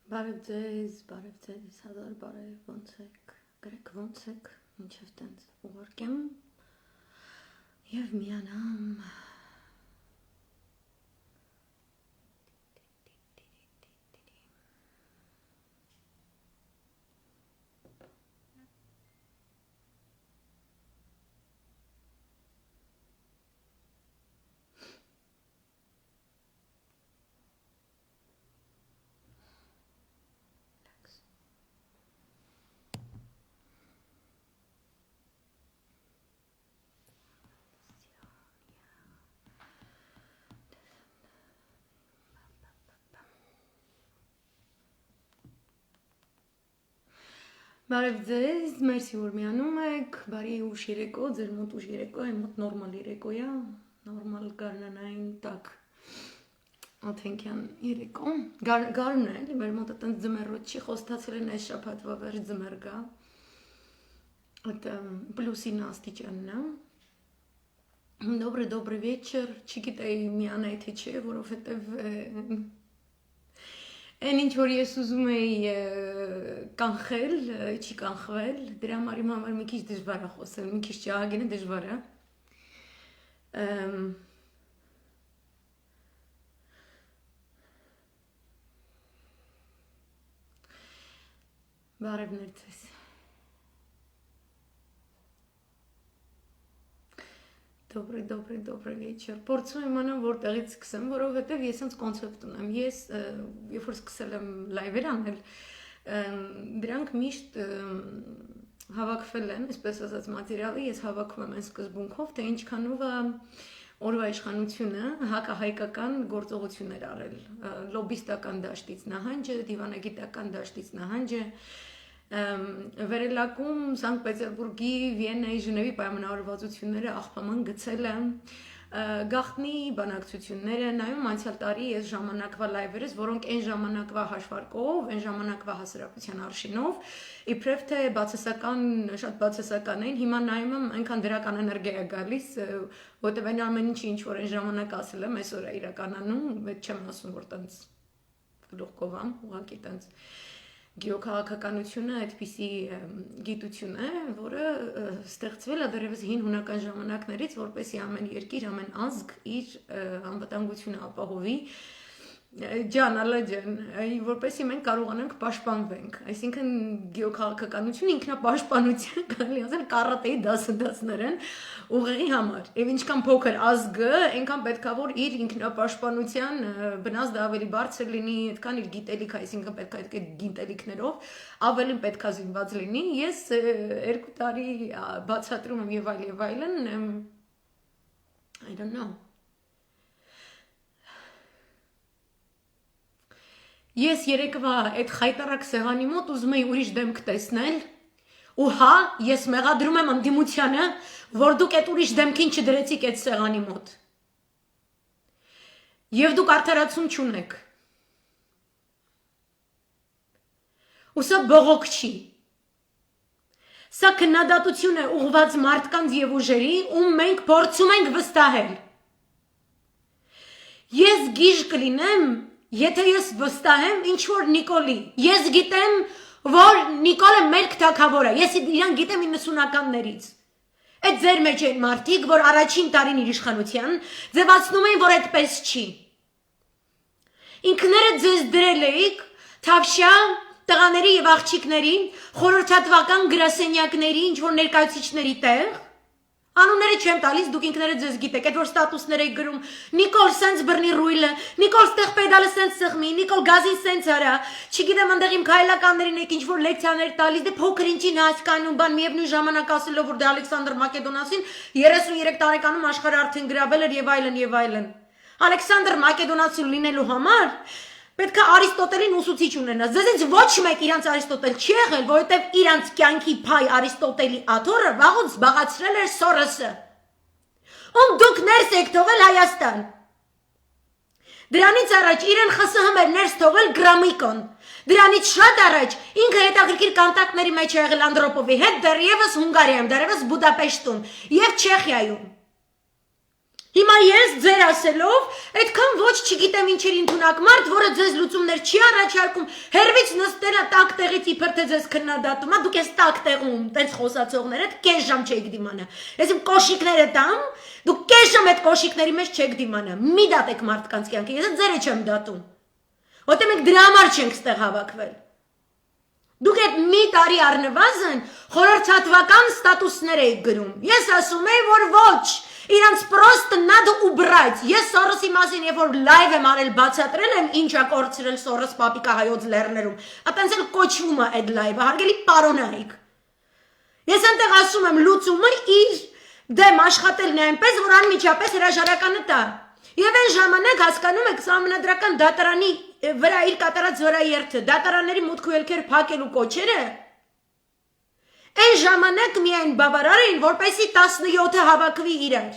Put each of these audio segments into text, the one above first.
Բարև ձեզ, հազար բարև, ոնց եք, գրեք ոնց եք, մինչև տենց ուղարկեմ և միանամ Բարև ձեզ, մերսի որ միանում եք, բարի ուշ երեկո, ձեր մոտ ուշ երեկո, այն մոտ նորմալ երեկո է, նորմալ գարնանային տակ աթենքյան երեկո, գարն է, մեր մոտ այտենց ձմեռոտ չի, խոստացել են այս շաբաթվա վերջ ձմեռ գա, պլյուսին աստիճանն է, добрый вечер, չգիտեի միանայի թե չէ, որովհետև Այն ինչ որ ես ուզում էի կանխել, չի կանխվել, դրա համար իմ համար մի քիչ դժվար է խոսել, մի քիչ ջահագինը դժվար է։ Բարևներ ձեզ։ Добрый вечер։ Փորձում եմ իմանալ որտեղից սկսեմ, որովհետև ես ինձ կոնցեպտ ունեմ։ Ես երբ որ սկսել եմ լայվեր անել, դրանք միշտ հավաքվել են, այսպես ասած մատերիալը, ես հավաքում եմ այն սկզբունքով, թե ինչքանով է օրվա իշխանությունը հակահայկական գործողություններ արել, լոբիստական դաշտից նահանջը, դիվանագիտական դաշտից նահանջը, վերելակում Սանկտ Պետերբուրգի, Վիեննայի, Ժնևի պայմանավորվածությունները աղբաման գցելը, գաղտնի բանակցությունները, նայում անցյալ տարի ես ժամանակվա լայվերս, որոնք այն ժամանակվա հաշվարկով, այն ժամանակվա հասարակության արշինով, իբրև թե բացասական, շատ բացասական էին, հիմա նայում եմ այնքան դրական էներգիա է գալիս, որտև այն ամեն ինչի ինչ որ այն ժամանակ ասել եմ, այսօր է իրականանում, այդ չեմ ասում, որ տենց գլուխկով եմ, ուղղակի տենց Գեոքաղաքականությունը այդպիսի գիտություն է, որը ստեղծվել է դեռևս հին հունական ժամանակներից, որպեսզի ամեն երկիր, ամեն ազգ իր անվտանգությունը ապահովի, ջան, որպեսզի մենք կարողանանք պաշտպանվենք, այսինքն գեոքաղաքականությունը ինքնապաշտպանության կարելի ասել կարատեի դասներ են ուղեղի համար, եւ ինչքան փոքր ազգը, այնքան պետքա որ իր ինքնապաշտպանության բնազդը ավելի բարձր լինի, այդքան իր գիտելիքը, այսինքն պետքա այդ գիտելիքներով ավելի պետքա զինված լինի, ես 2 տարի բացատրում եմ եւ այլն, I don't know. Ես երեկվա այդ խայտարակ սեղանի մոտ ուզում էի ուրիշ դեմք տեսնել ու հա, ես մեղադրում եմ ընդդիմությանը, որ դուք այդ ուրիշ դեմքին չդրեցիք այդ սեղանի մոտ։ Եվ դուք արդարացում չունեք։ Ու սա բողոք չի։ Սա քննադատություն է ուղղված մարդկանց եւ ուժերի, ում մենք փորձում ենք վստահել։ Ես գիժ կլինեմ, եթե ես վստահեմ ինչ որ Նիկոլի, ես գիտեմ, որ Նիկոլը մեր թագավոր է, ես իրան գիտեմ 90-ականներից։ Այդ ձեր մեջ են մարդիկ, որ առաջին տարին իր իշխանության ձևացնում էին, որ այդպես չի։ Ինքներդ ձեզ դրել էիք թավշյա տղաների եւ աղջիկների, խորհրդատվական գրասենյակների, ինչ որ ներկայացուցիչների տեղ, Անունները չեմ տալիս, դուք ինքներդ ձեզ գիտեք, այդ որ ստատուսներ եք գրում, Նիկոլ սենց բռնի ռույլը, Նիկոլ ստեղ պեդալը սենց սեղմի, Նիկոլ գազին սենց արա, չգիտեմ ընդեղ իմ քայլականներին եք ինչ որ լեկցիաներ տալիս, դե փոքր ինչին հասկանում, բան միևնույն ժամանակ ասելով որ դե Ալեքսանդր Մակեդոնացին 33 տարեկանում աշխարհը արդեն գրավել էր եւ այլն։ Ալեքսանդր Մակեդոնացին լինելու համար պետք է Արիստոտելին ուսուցիչ ունենաս, ձեզից ոչ մեկ իրանց Արիստոտել չի եղել, որովհետև իրանց կյանքի փայ Արիստոտելի աթոռը վաղուց զբաղացրել էր Սորոսը, ում դուք ներս եք թողել Հայաստան, դրանից առաջ իրեն ԽՍՀՄ էր ներս թողել Գրամիկոն, դրանից շատ առաջ ինքը հետաքրքիր կոնտակտների մեջ է եղել Անդրոպովի հետ, դեռևս Հունգարիայում, դեռևս Բուդապեշտում և Չեխիայում, Հիմա ես ձեր ասելով, այդքան ոչ չգիտեմ ինչեր ընդունակ մարդ, որը ձեզ լուծումներ չի առաջարկում, հերվից նստել է տակ տեղից իբր թե ձեզ քննադատում, դուք ես տակ տեղում, տենց խոսացողները կես ժամ չեք դիմանա։ Ես իմ կոշիկները տամ, դուք կես ժամ այդ կոշիկների մեջ չեք դիմանա։ Մի դատեք մարդկանց կյանքը, ես ձերը չեմ դատում։ Որտեղ մենք դրա համար չենք ստեղ հավաքվել։ Դուք այդ մի տարի առնվազն խորհրդատվական ստատուսներ եք գրում։ Ես ասում եմ, որ ոչ, իրանց պրոստը նադը ու բրայց։ Ես Սորոսի մասին, երբ որ լայվ եմ արել բացատրել եմ, ինչա կորցրել Սորոս պապիկա հայոց լեռներում։ Այտենց էլ կոչվում է այդ լայվը, հարգելի պարոնայք։ Ես այնտեղ ասում եմ լուծումը իր դեմ աշխատելն է այնպես, որ անմիջապես հրաժարականը տա։ Եվ այն ժամանակ հասկանում եք սահմանադրական դատարանի վրա իր կատարած զորաերթը, դատարանների մուտք ու ելքեր փակելու կոչերը, այն ժամանակ միայն բավարար էին, որպեսզի 17-ը հավաքվի իրար։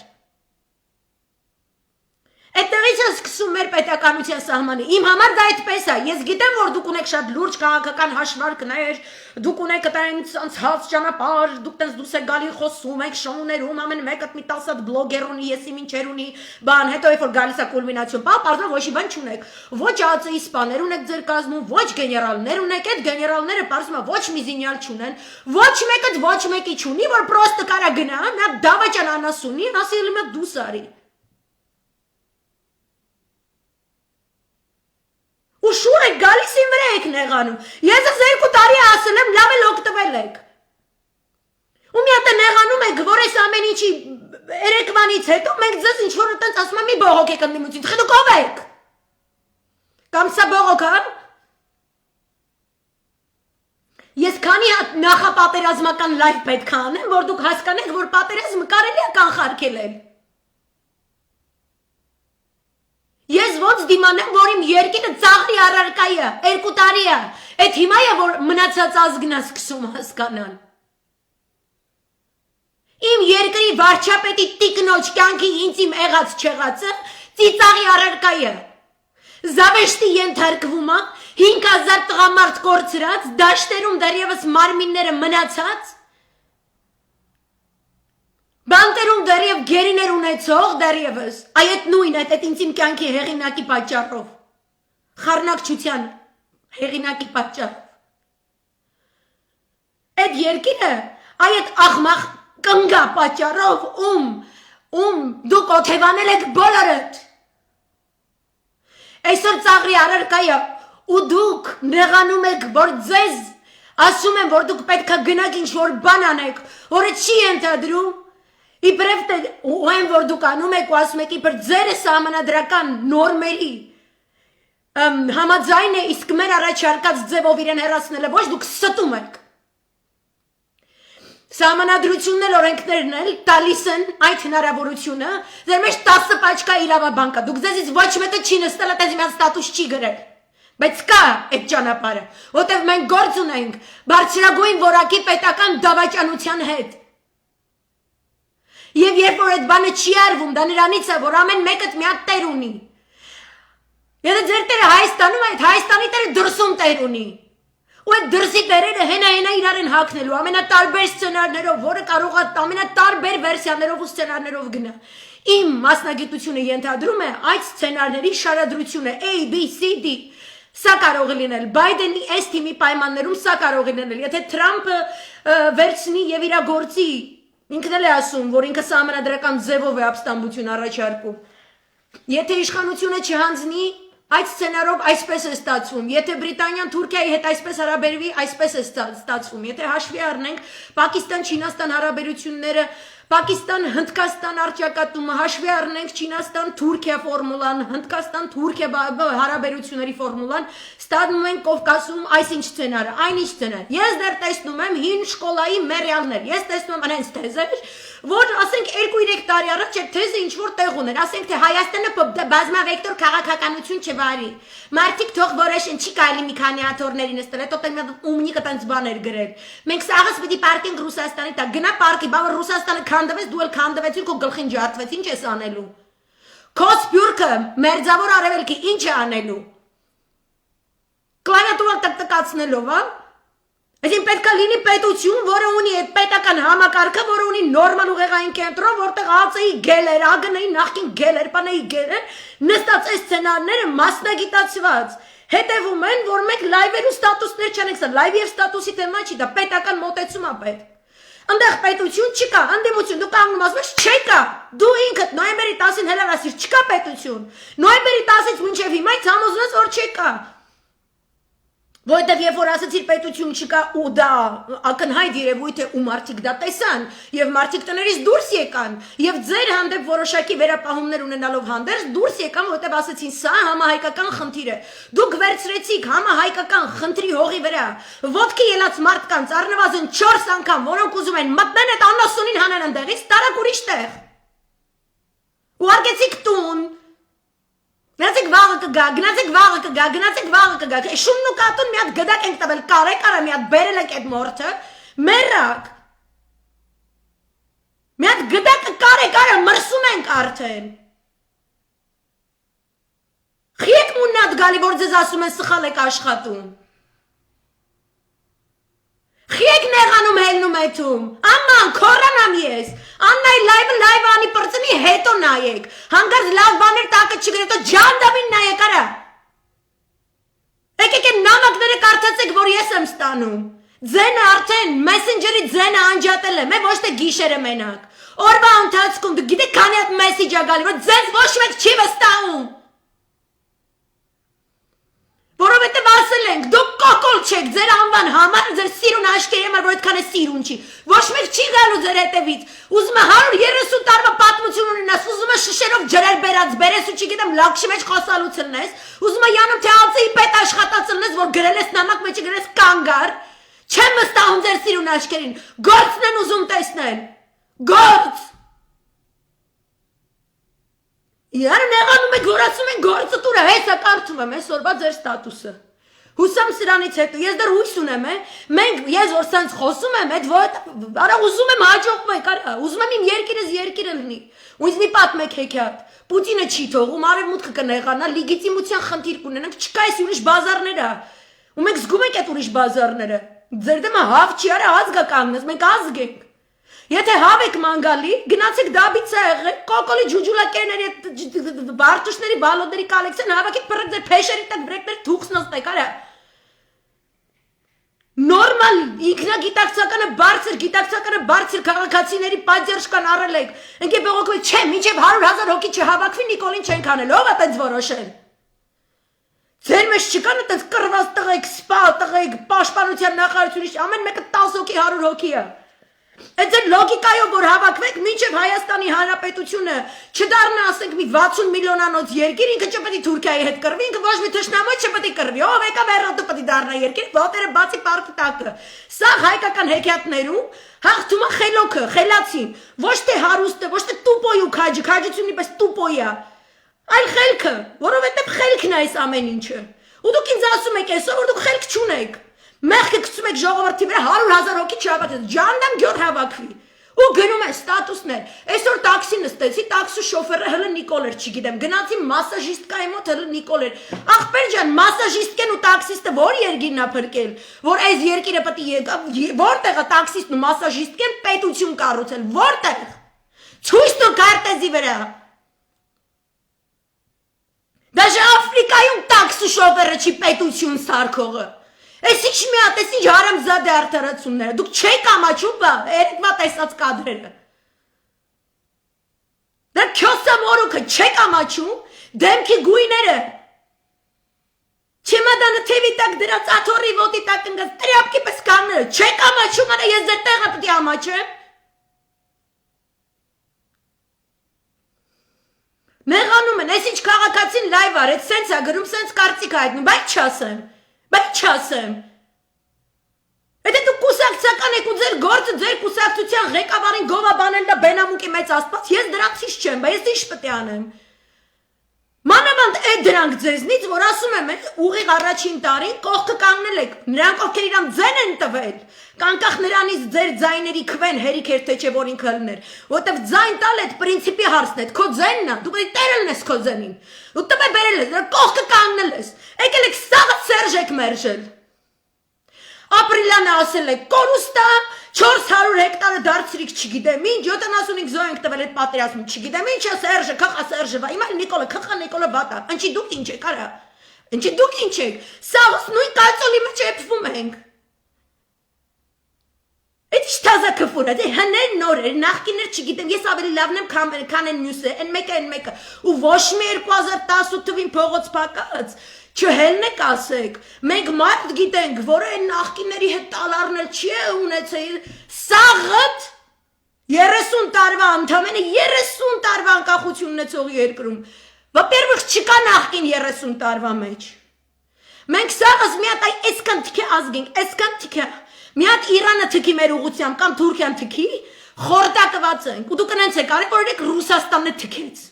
Այդտեղից է սկսում մեր պետականության սահմանը։ Իմ համար դա այդպես է։ Ես գիտեմ, որ դուք ունեք շատ լուրջ քաղաքական հաշվարկներ, դուք ունեք այդպես անցած ճանապարհ, դուք տես դուրս եք գալի խոսում եք շոուներում, ամեն մեկը մի 10 հատ բլոգեր ունի, եսի ինչեր ունի, բան, հետո երբ որ գալիս է կուլմինացիոն, պարզվում ոչի բան չունեք։ Ոչ ԱԱՑ-ի սպաներ ունեք ձեր կազմում, ոչ գեներալներ ունեք, այդ գեներալները պարզվում է ոչ մի զինյալ չունեն, ոչ մեկը ոչ մեկի չունի, որ պրոստը կարա գնա, նա դավաճան անաս ունի, ասի ելիմա դուս արի։ Ու շուր եք գալիս իմ վրա եք նեղանում։ Ես ես 2 տարի ասել եմ, լավ էլ օգտվել եք։ Ու մի հատ է նեղանում եք, որ այս ամեն ինչի երեկվանից հետո մենք ձեզ ինչ որ այտենց ասում եմ, մի բողոք եք ընդդիմություն, խի դուք ով եք։ Կամ սա բողոք է։ Ես քանի հատ նախապատերազմական լայվ պետք է անեմ, որ դուք հասկանեք, որ պատերազմը կարելի է կանխարգելել։ Ես ոնց դիմանեմ, որ իմ երկիրը ծաղրի առարկայի է, 2 տարի է, այդ հիմա է, որ մնացած ազգն է սկսում հասկանալ։ Իմ երկրի վարչապետի տիկնոջ կյանքի ինձ իմ եղած չեղածը ծիծաղի առարկայի է։ Զավեշտի ենթարկվում է, 5000 տղամարդ կորցրած, դաշտերում դեռևս մարմինները մնացած, բանտերում դեռև գերիներ ունեցող դեռևս, այդ նույն այդ ինձ իմ կյանքի հեղինակի պատճառով, խառնակչության հեղինակի պատճառով։ Այդ երկիրը այդ աղմաղ կնգա պատճառով ում դուք օթևանել եք բոլորդ։ Այսօր ծաղրի առարկա է ու դուք նեղանում եք, որ ձեզ ասում են, որ դուք պետք է գնաք ինչ որ բան անեք, որը չի ենթադրում Իբրև թե ու այն որ դուք անում եք ու ասում եք իբր ձերը սահմանադրական նորմերի համաձայն է, իսկ մեր առաջարկած ձևով իրեն հեռացնելը ոչ դուք ստում եք։ Սահմանադրությունն էլ օրենքներն էլ տալիս են այդ հնարավորությունը, ձեր մեջ 10 պաչկա իրավաբան կա, դուք ձեզից ոչ մեկը չի նստել, այդպես իմ ստատուս չի գրել։ Բայց կա այդ ճանապարհը, որտեղ մենք գործ ունենք բարձրագույն որակի պետական դավաճանության հետ։ Եվ երբ որ այդ բանը չի արվում, դա նրանից է, որ ամեն մեկը մի հատ տեր ունի։ Եթե ձեր տերը Հայաստանում է, այդ Հայաստանի տերը դրսում տեր ունի։ Ու այդ դրսի տերերը հենա իրար են հագնելու, ամենատարբեր սցենարներով, որը կարող է ամենատարբեր վերսիաներով ու սցենարներով գնա։ Իմ մասնագիտությունը ենթադրում է այդ սցենարների շարադրությունը A, B, C, D։ Սա կարող է լինել Բայդենի այս թիմի պայմաններում, սա կարող է լինել, եթե Թրամփը վերցնի եւ իրագործի Ինքն էլ է ասում, որ ինքը սահմանադրական ձևով է ապստամբություն առաջարկում։ Եթե իշխանությունը չհանձնի, այդ սցենարով այսպես է ստացվում։ Եթե Բրիտանիան Թուրքիայի հետ այսպես հարաբերվի, այսպես է ստացվում։ Եթե հաշվի առնենք Պակիստան-Չինաստան հարաբերությունները, Պակիստան-Հնդկաստան առճակատումը, հաշվի առնենք Չինաստան-Թուրքիա ֆորմուլան, Հնդկաստան-Թուրքիա հարաբերությունների ֆորմուլան, ստանում են Կովկասում այսինչ սցենարը, այնինչ սցենար։ Ես դեռ տեսնում եմ հին շկոլայի մերյալներ, ես տեսնում եմ այնց թեզեր, որ ասենք 2-3 տարի առաջ այդ թեզը ինչ որ տեղ ուներ, ասենք թե Հայաստանը բազմավեկտոր քաղաքականություն չվարի։ Մարդիկ թող որոշեն, չի կարելի մի քանի աթոռների նստել, հետո տեղ ումնիկը տենց բաներ գրել։ Մենք սաղս պիտի պարտենք Ռուսաստանի տակ, գնա պարկի, բա որ Ռուսաստանը քանդվեց, դու էլ քանդվեցիր, քո գլխին ջարդվեց, ինչ ես անելու։ Քո սփյուռքը մերձավոր արևելքի ինչ է անելու։ Կլավիատուրան տկտկացնելով, հա։ Այսինքն պետք է Պետքա լինի պետություն, որը ունի այդ պետական համակարգը, որը ունի նորմալ ուղեղային կենտրոն, որտեղ ԱՑ-ի գելեր, ԱԳՆ-ի նախկին գելեր, ՊՆ-ի գելեր, նստած այս սցենարները մասնագիտացված հետևում են, որ մենք լայվերու ստատուսներ չանենք, սա լայվ եւ ստատուսի թեմա չի, դա պետական մոտեցում է պետք։ Այնտեղ պետություն չկա, անդիմություն, դու կանգնում ասում ես չկա, դու ինքդ նոյեմբերի 10-ին հելարասիր չկա պետություն, նոյեմբերի 10-ից մինչև հիմա համոզվում ես, որ չկա։ Որտեւ երբ որ ասացիր պետություն չկա ու դա ակնհայտ երևույթ է ու մարդիկ դա տեսան եւ մարդիկ տներից դուրս եկան եւ ձեր հանդեպ որոշակի վերապահումներ ունենալով հանդերձ դուրս եկան որտեւ ասացին սա համահայկական խնդիր է դուք վերցրեցիք համահայկական խնդրի հողի վրա ոտքի ելած մարդկանց առնվազն 4 անգամ որոնք ուզում են մտնեն այդ անասունին հանեն ընդեղից տարակ ուրիշ տեղ ուղարկեցիք տուն Գնացեք վաղը կգա, գնացեք վաղը կգա, շունն ու կատուն մի հատ գդակ ենք տվել, կարը մի հատ բերել եք այդ մորթը, մերակ, մի հատ գդակը կարը մրսում ենք արդեն, խիեք մունն հատ գալի, որ ձեզ ասում են սխալ եք աշխատում, խիեք նեղանում հելնում էթում, աման, քորանամ ես, Աննայի լայվը անի պրծնի հետո նայեք, հանգարց լավ բաներ տակը չգրետո ջանդամին նայեք արա, եկեք են նամակները կարդացեք, որ ես եմ ստանում, ձենը արդեն, մեսենջերի ձենը անջատել եմ, ոչ թե գիշերը մենակ, օրվա ընթացքում, դու գիտեք քանի հատ մեսիջ ա գալի, որ ձեզ ոչ մեկ չի վստահում, որովհետև ասել ենք, դուք կոկոլ չեք, ձեր անվան համար, ձեր սիրուն աշկերի համար, որ այդքան է սիրուն չի, ոչ մեկ չի գալու ձեր հետևից, ուզում է 130 տարվա պատմություն ունենաս, ուզում է շշերով ջրեր բերած, բերես ու չգիտեմ լակշի մեջ խոսալու ցնես, ուզում է յանում թե ԱՑ-ի պետ աշխատացնես, որ գրել ես նամակ մեջը գրես կանգար, չեմ վստահում ձեր սիրուն աշկերին, գործն են ուզում տեսնել, գործ Իար նեղանում եք, որ ասում են գործը տուրը, հեսա կարդում եմ, ես օրվա ձեր ստատուսը։ Հուսամ սրանից հետո, ես դեռ հույս ունեմ, մենք, ես որ սենց խոսում եմ, արա ուզում եմ հաջողում եք, արա, ուզում եմ իմ երկիրս երկիրը լինի, ու ինձ մի պատմեք հեքիաթ, Պուտինը չի թողում, արևմուտքը կնեղանա, լիգիտիմության խնդիր կունենանք, չկա այս ուրիշ բազարներ է, ու մենք զգում ենք այդ ուրիշ բազարները, ձեր դեմը հավ չի, արա ազգ է կանգնես, մենք ազգ ենք Եթե հավ եք մանգալի, գնացեք դաբից է եղեք, կոկոլի ջուջուլակերների, բարտուշների, բալոդների կալեքսեն, հավակիք պրեք ձեր փեշերի տակ վրեկներ թուքս նստեք, արա։ Նորմալ գիտակցականը բարձր քաղաքացիների պատժերժ կան առել եք, ընկե բողոքվել, չէ, մինչև 100,000 հոգի չհավաքվի Նիկոլին չենք անել, ով է տենց որոշել։ Ձեր մեջ չկան այդպես կռված տղեկ, սպա տղեկ, պաշտպանության նախարարությունից, ամեն մեկը 10 հոգի, 100 հոգի է։ Այդ ձեր լոգիկայով, որ հավաքվեք, մինչև Հայաստանի Հանրապետությունը չդառնա, ասենք, մի 60 միլիոնանոց երկիր, ինքը չպետք է Թուրքիայի հետ կռվի, ինքը ոչ մի թշնամու չպետք է կռվի, ով եկա վերոտը պետք է դառնա երկիր, ոտերը բացի պարտի տակը։ Սա հայկական հեքիաթներում հաղթում է խելոքը, խելացին, ոչ թե հարուստը, ոչ թե տուպոյ ու քաջը, քաջությունի պես տուպոյ է, այլ խելքը, որովհետև խելքն է այս ամեն ինչը։ Ու դուք ինձ ասում եք այսօր, որ դուք խելք չունեք։ Մեղքը գցում եք ժողովրդի վրա 100,000 հոգի չհավաքել, ջանդամ գյուր հավաքվի։ Ու գնում են ստատուսներ։ Այսօր տաքսի նստեցի, տաքսու շոֆերը հələ Նիկոլ էր, չգիտեմ, գնացի մասաժիստկայի մոտ հələ Նիկոլ էր։ Ախպեր ջան, մասաժիստկեն ու տաքսիստը որ երկիրն է փրկել, որ այս երկիրը պետք է որտեղ է տաքսիստն ու մասաժիստկեն պետություն կառուցել, որտեղ։ Ցույց տուր քարտեզի վրա։ Դաժե Աֆրիկայում տաքսու շոֆերը չի պետություն սարքողը։ Այս ինչ մի հատ, այս ինչ հարամզադե արդարացումները, դուք չեք ամաչում բա, երեկվա տեսած կադրերը։ Դա քյոսա մորուքը չեք ամաչում, դեմքի գույները։ Չեմադանը թևի տակ դրած աթոռի ոտի տակ ընկած, տրյապքի պես կանգնել, չեք ամաչում, արա ես ձեր տեղը պետք է ամաչեմ։ Նեղանում են, այս ինչ քաղաքացին լայվ արեց, սենց է գրում, սենց կարծիք հայտնում, բայց չասեմ։ Եթե դու կուսակցական եք ու ձեր գործը ձեր կուսակցության ղեկավարին գովաբանել դա բենամուկի մեծ ասպաց, ես դրանցից չեմ, բայց ես ինչ պետք է անեմ։ Մանավանդ այդ դրանք ձեզնից, որ ասում եմ, ուղիղ առաջին տարին կողքը կանգնել եք, նրանք ովքեր իրան ձեն են տվել, կանկախ նրանից ձեր ձայների քվեն հերիք էր թե չէ որ ինքը լներ, որտեվ ձայն տալ այդ պրինցիպի հարցն է, քո ձենն է, դու պետք է տերելն ես քո ձենին, ու տպե բերել ես, դրա կողքը կանգնել ես, եկել եք սաղը Սերժ եք մերժել։ Ապրիլյանը ասել է կորուստա 400 հեկտարը դարձրիք չգիտեմ ինչ 75 զոհ ենք տվել այդ պատերազմում չգիտեմ ինչ է Սերժը քախա Սերժը վայ իմ Նիկոլը քախա Նիկոլը բատա ինչի դուք ինչ եք արա ինչի դուք ինչ եք սա նույն կայծոլի մեջ էփվում ենք Այդ ինչ թազա քֆուր է հներ նորեր նախկիներ չգիտեմ ես ավելի լավն եմ քան են մյուսը այն մեկը ու ոչ մի 2018 թվին փողոց փակած Չհելնեք ասեք, մենք մարդ գիտենք, որը այն նախկիների հետ տալարնել չի է ունեցել, սաղըտ 30 տարվա ընդամենը 30 տարվա անկախություն ունեցող երկրում, վապերվых չկա նախկին 30 տարվա մեջ, մենք սաղըս մի հատ այսքան թիք է ազգենք, այսքան թիք է, մի հատ Իրանը թքի մեր ուղությամբ կամ Թուրքիան թքի, խորդակված ենք, ու դուք ընենց եք արեք, որ եք Ռուսաստանը թքեց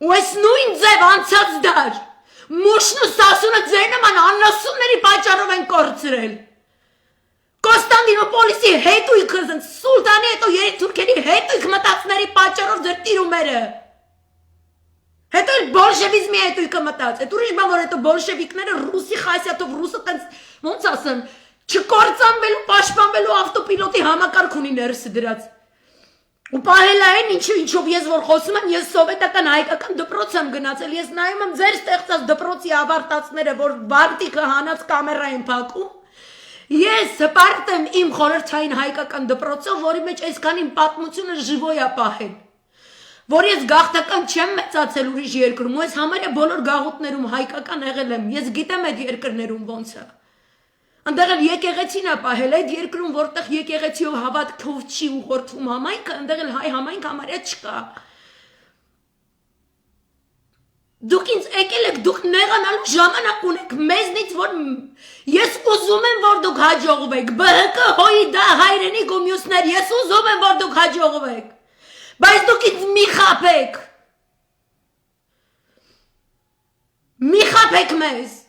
Ու այս նույն ձև անցած դար, մուշն ու սասունը ձեր նման աննասունների պատճառով են կորցրել։ Կոստանդինոպոլիսի հետույքը, սուլտանի հետո երիտուրքերի հետույք մտածների պատճառով ձեր տիրումերը։ Հետո էլ բոլշևիզմի հետույքը մտած, այդ ուրիշ բան, որ հետո բոլշևիկները ռուսի խասյաթով ռուսը տենց, ոնց ասեմ, չկործանվելու, պաշտպանվելու ավտոպիլոտի համակարգ ունի ներսը դրած։ Ու պահել այն ինչով ես որ խոսում եմ, ես սովետական հայկական դպրոց եմ գնացել, ես նայում եմ ձեր ստեղծած դպրոցի ավարտածները, որ բարտիկը հանած կամերա են փակում, ես հպարտ եմ իմ խորհրդային հայկական դպրոցով, որի մեջ այսքան իմ պատմությունը ժվոյ է պահել, որ ես գաղթական չեմ մեծացել ուրիշ երկրում, ու ես համարյա բոլոր գաղութներում հայկական եղել եմ, ես գիտեմ այդ երկրներում ոնց է Անդեղ էլ եկեղեցին է պահել, այդ երկրում, որտեղ եկեղեցիով հավատքով չի ուղղորդվում համայնքը, անդեղ էլ հայ համայնք համարյա չկա։ Դուք ինձ եկել եք, դուք նեղանալու ժամանակ ունեք, մեզնից, որ ես ուզում եմ, որ դուք հաջողվեք, ԲՀԿ, ՀՅԴ, հայրենիք ու մյուսներ, ես ուզում եմ, որ դուք հաջողվեք, բայց դուք ինձ մի խաբեք, մի խաբեք մեզ,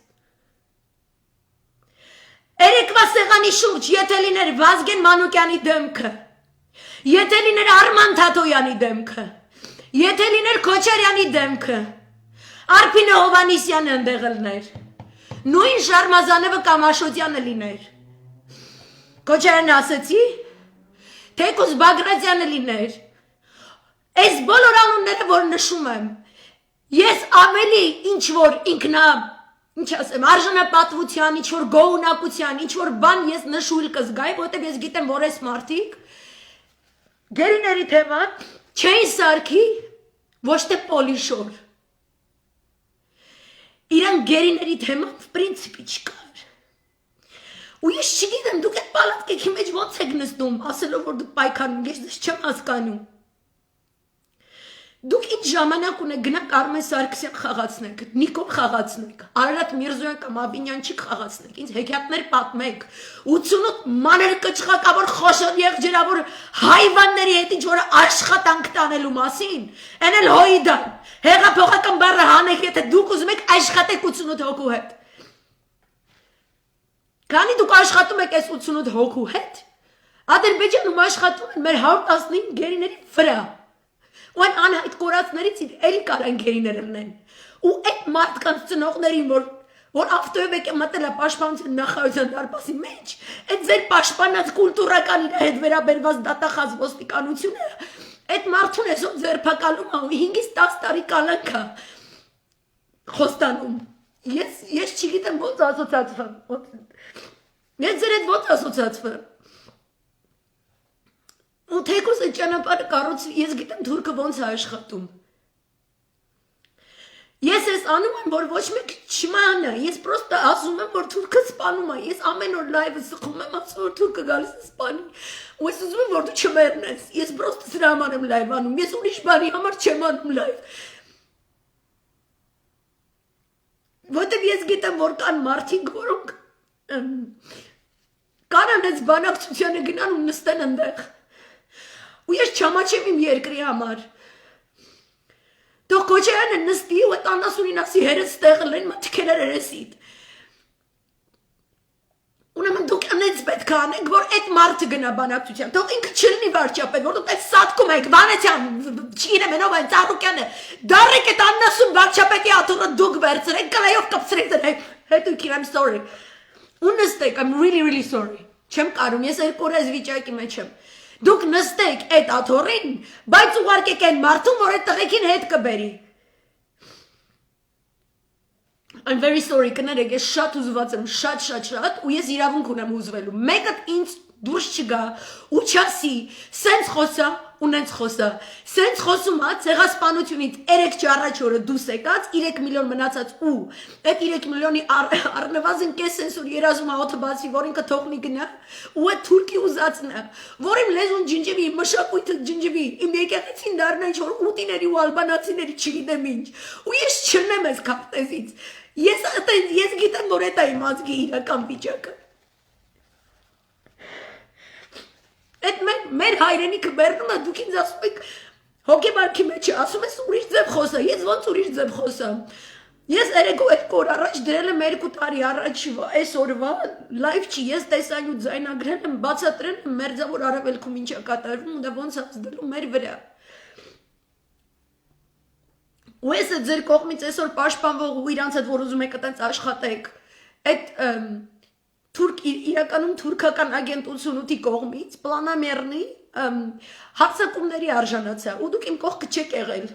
Երեկվա սեղանի շուրջ, եթե լիներ Վազգեն Մանուկյանի դեմքը, եթե լիներ Արման Թաթոյանի դեմքը, եթե լիներ Քոչարյանի դեմքը, Արփինե Հովանիսյանը ընդեղ լիներ, նույն Շարմազանովը կամ Աշոտյանը լիներ, Քոչարյանը ասեցի, թեկուզ Բագրատյանը լիներ, այս բոլոր անունները, որ նշում եմ, ես ավելի ինչ որ ինքնա Ինչ ասեմ, արժանապատվության, ինչ-որ գոհունակության, ինչ-որ բան ես նշույլ կզգայի, որտև ես գիտեմ, որ ես մարդիկ գերիների թեման չէին սարքի ոչ թե պոլիշոր։ Իրան գերիների թեման պրինցիպի չկար։ Ու ես չգիտեմ, դուք այդ պալատկեքի մեջ ոնց եք նստում, ասելով, որ դուք պայքարում, ես դες չեմ հասկանում։ Դուք ինչ ժամանակ ունեք գնաք Արմեն Սարգսյան խաղացնեք, Նիկոլ խաղացնեք, Արարատ Միրզոյան կամ Աբինյանչիկ խաղացնեք, ինձ հեքիաթներ պատմեք, 88 մանր կճղակավոր խոշոր եղջերավոր հայվանների հետ ինչ-որ աշխատանք տանելու մասին, են էլ հոյիդան, հեղափոխական բառը հանեք, եթե դուք ուզում եք աշխատեք 88 հոգու հետ։ Քանի դուք աշխատում եք այս 88 հոգու հետ, Ադրբեջանում աշխատում են մեր 115 գերիների վրա։ Ու այն անհայտ կորածներից էլի կարան գերիներ լինեն։ Ու այդ մարդկանց ծնողներին, որ ավտոյով եկե մտել է պաշտպանության նախարարության դարպասի մեջ, այդ ձեր պաշտպանած կուլտուրական իր հետ վերաբերված դատախազ ոստիկանությունը, այդ մարդուն այսօր ձերբակալում է ու 5-ից 10 տարի կալանք է խոստանում։ Ես չգիտեմ ոնց ասոցացվեմ։ Ես ձեր հետ ոնց ասոցացվեմ։ Ու թեկուզ այդ ճանապարհը կառուցվի, ես գիտեմ թուրքը ոնց է աշխատում։ Ես ես անում եմ, որ ոչ մեկ չիմանա, ես պրոստը ասում եմ, որ թուրքը սպանում է, ես ամեն օր լայվը սխում եմ, ասում որ թուրքը գալիս է սպանի, ու ես ուզում եմ, որ դու չմեռնես, ես պրոստը սրա համար եմ լայվ անում, ես ուրիշ բանի համար չեմ անում լայվ։ Որտեւ ես գիտեմ, որ կան մարդիկ, որոնք կան անց բանակցությանը գնան ու նստեն այնտեղ։ Ու ես չամաչեմ իմ երկրի համար։ Թող Քոչարյանը նստի ու այդ անասունին ասի հերս ստեղել են, մտքերեր երեսիդ։ Ուրեմն դուք անեց պետք է անեք, որ այդ մարդը գնա բանակցության։ Թող ինքը չլինի վարչապետ, որ դուք այդ սատկում եք, Վանեցյան, չգիտեմ, ով այն Ծառուկյանը, դարեք այդ անասուն վարչապետի աթոռը դուք վերցրեք, կլայով կպցրեք դրեք։ հետույքին, I'm sorry, ու նստեք, I'm really sorry, չեմ կարում, ես երկու օր այս վիճակի մեջ եմ, դուք նստեք այդ աթոռին, բայց ուղարկեք այն մարդուն, որ այդ տղեկին հետ կբերի, I'm very sorry, կներեք, ես շատ հուզված եմ, շատ, ու ես իրավունք ունեմ հուզվելու, մեկը ինձ դուրս չգա, ու չասի, սենց խոսա, ունենց խոսա, սենց խոսում ա, ցեղասպանությունից 3 առաջ օրը դուս եկած, 3 միլիոն մնացած ու, այդ 3 միլիոնի առնվազն կես սենց որ երազում ա օթը բացի, որ ինքը թողնի գնա, ու այդ թուրքի ուզածն է, որ իմ լեզուն ջնջվի, իմ մշակույթը ջնջվի, իմ եկեղեցին դառնա ինչ որ ուտիների ու ալբանացիների չգիտեմ ինչ, ու ես չնեմ այս քարտեզից, ես գիտեմ, որ այդ է իմ ազգի իրական վիճակը Այդ մեր հայրենիքը բերնում է, դուք ինձ ասում եք, հոգեբարքի մեջ ասում ես ուրիշ ձև խոսա, ես ոնց ուրիշ ձև խոսամ, ես երեկո 2 օր առաջ դրել եմ 2 տարի առաջ այս օրվա, լայվ չի, ես տեսանյութ ձայնագրել եմ, բացատրել եմ մերձավոր արևելքում ինչ է կատարվում ու դա ոնց ազդելու մեր վրա։ Ու ես ձեր կողմից այսօր պաշտպանվող ու իրանց հետ որ ուզում եք այդպես աշխատեք, այդ իրականում թուրքական ագենտ 88-ի կողմից պլանամերնի հարձակումների արժանացա ու դուք իմ կողքը չեք եղել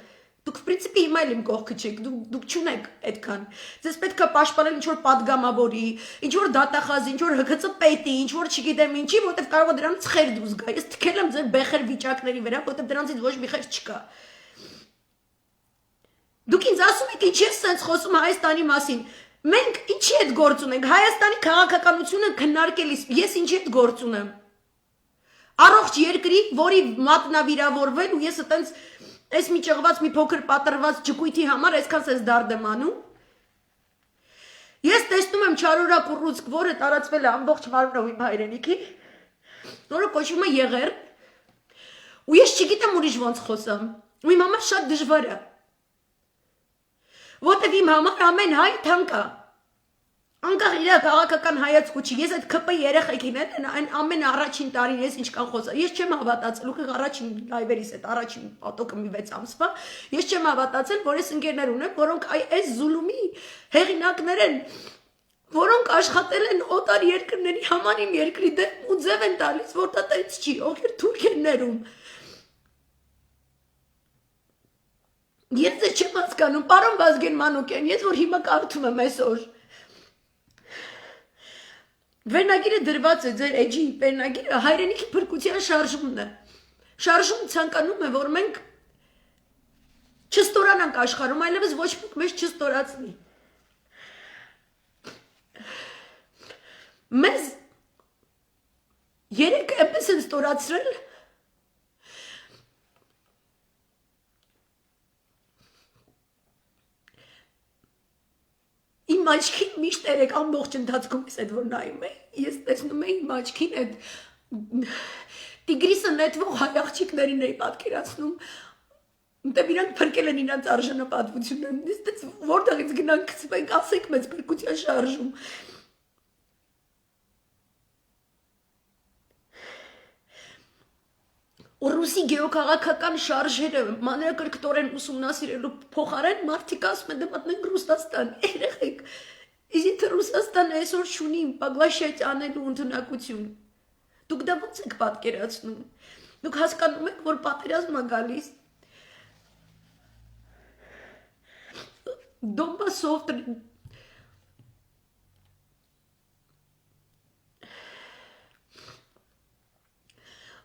դուք պրինցիպի հիմա էլ իմ կողքը չեք դուք չունեք այդքան ձեզ պետք է պաշտպանել ինչ որ падգամավորի ինչ որ դատախազի ինչ որ ՀԿՑ պետի ինչ որ չգիտեմ ինչի որտեվ կարող է դրանից խեր դուրս գա ես թքել եմ ձեր բեխեր վիճակների վրա որտեվ դրանից ոչ մի խեր չկա դուք ինձ ասում եք ինչ ես սենց խոսում Հայաստանի մասին Մենք ինչի հետ գործ ունենք, Հայաստանի քաղաքականությունը քննարկելիս, ես ինչի հետ գործ ունեմ, առողջ երկրի, որի մատնավիրավորվել ու ես այտենց այս մի ճղված մի փոքր պատրված ջկույթի համար այսքան սես դարդ եմ անում, ես տեսնում եմ Չարորակ ուռուցք, որը տարածվել է ամբողջ մարմնով իմ հայրենիքի, որը կոչվում է Եղեռ, ու ես չգիտեմ ուրիշ ոնց խոսամ, ու իմ համար շատ դժվար է Որտև իմ համար ամեն հայ թանկ է, անկախ իր քաղաքական հայացքու չի, ես այդ ԿՊ երեխեքին այն ամեն առաջին տարին ես ինչքան խոսա, ես չեմ հավատացել, ու առաջին լայվերիս այդ առաջին պատոկը մի 6 ամսվա, ես չեմ հավատացել, որ ես ընկերներ ունեմ, որոնք այս զուլումի հեղինակներ են, որոնք աշխատել են օտար երկրների համար իմ երկրի դեմ ու ձև են տալիս, որ դա տենց չի, ովքեր թուրք են ներում Ես չեմ հասկանում, պարոն Վազգեն Մանուկյան, ես որ հիմա կարդում եմ այսօր Վերնագիրը դրված է ձեր էջի վերնագիրը հայրենիքի փրկության շարժումն է Շարժումը ցանկանում է, որ մենք չստորանանք աշխարհում, այլևս ոչ ոք մեզ չստորացնի Մեզ երեք էպես են ստորացրել Իմ աչքին միշտ երեք ամբողջ ընթացքում ես այդ որ նայում է, ես տեսնում եմ իմ աչքին այդ տիգրիսը նետվող հայ աղջիկներին էի պատկերացնում, որտեղ իրանք փրկել են իրանց արժանապատվությունը, ես որտեղից գնանք գցվենք, ասենք մեծ փրկության շարժում Ռուսի գեոքաղաքական շարժերը մանրակրկտորեն ուսումնասիրելու փոխարեն մարդիկ ասում են դե մտնենք Ռուսաստան, երեխեք, իսկ Ռուսաստանը այսօր չունի Պագլաշյաց անելու ընդունակություն։ Դուք դա ո՞նց եք պատկերացնում։ Դուք հասկանում եք, որ պատերազմ է գալիս։ Դոնբասով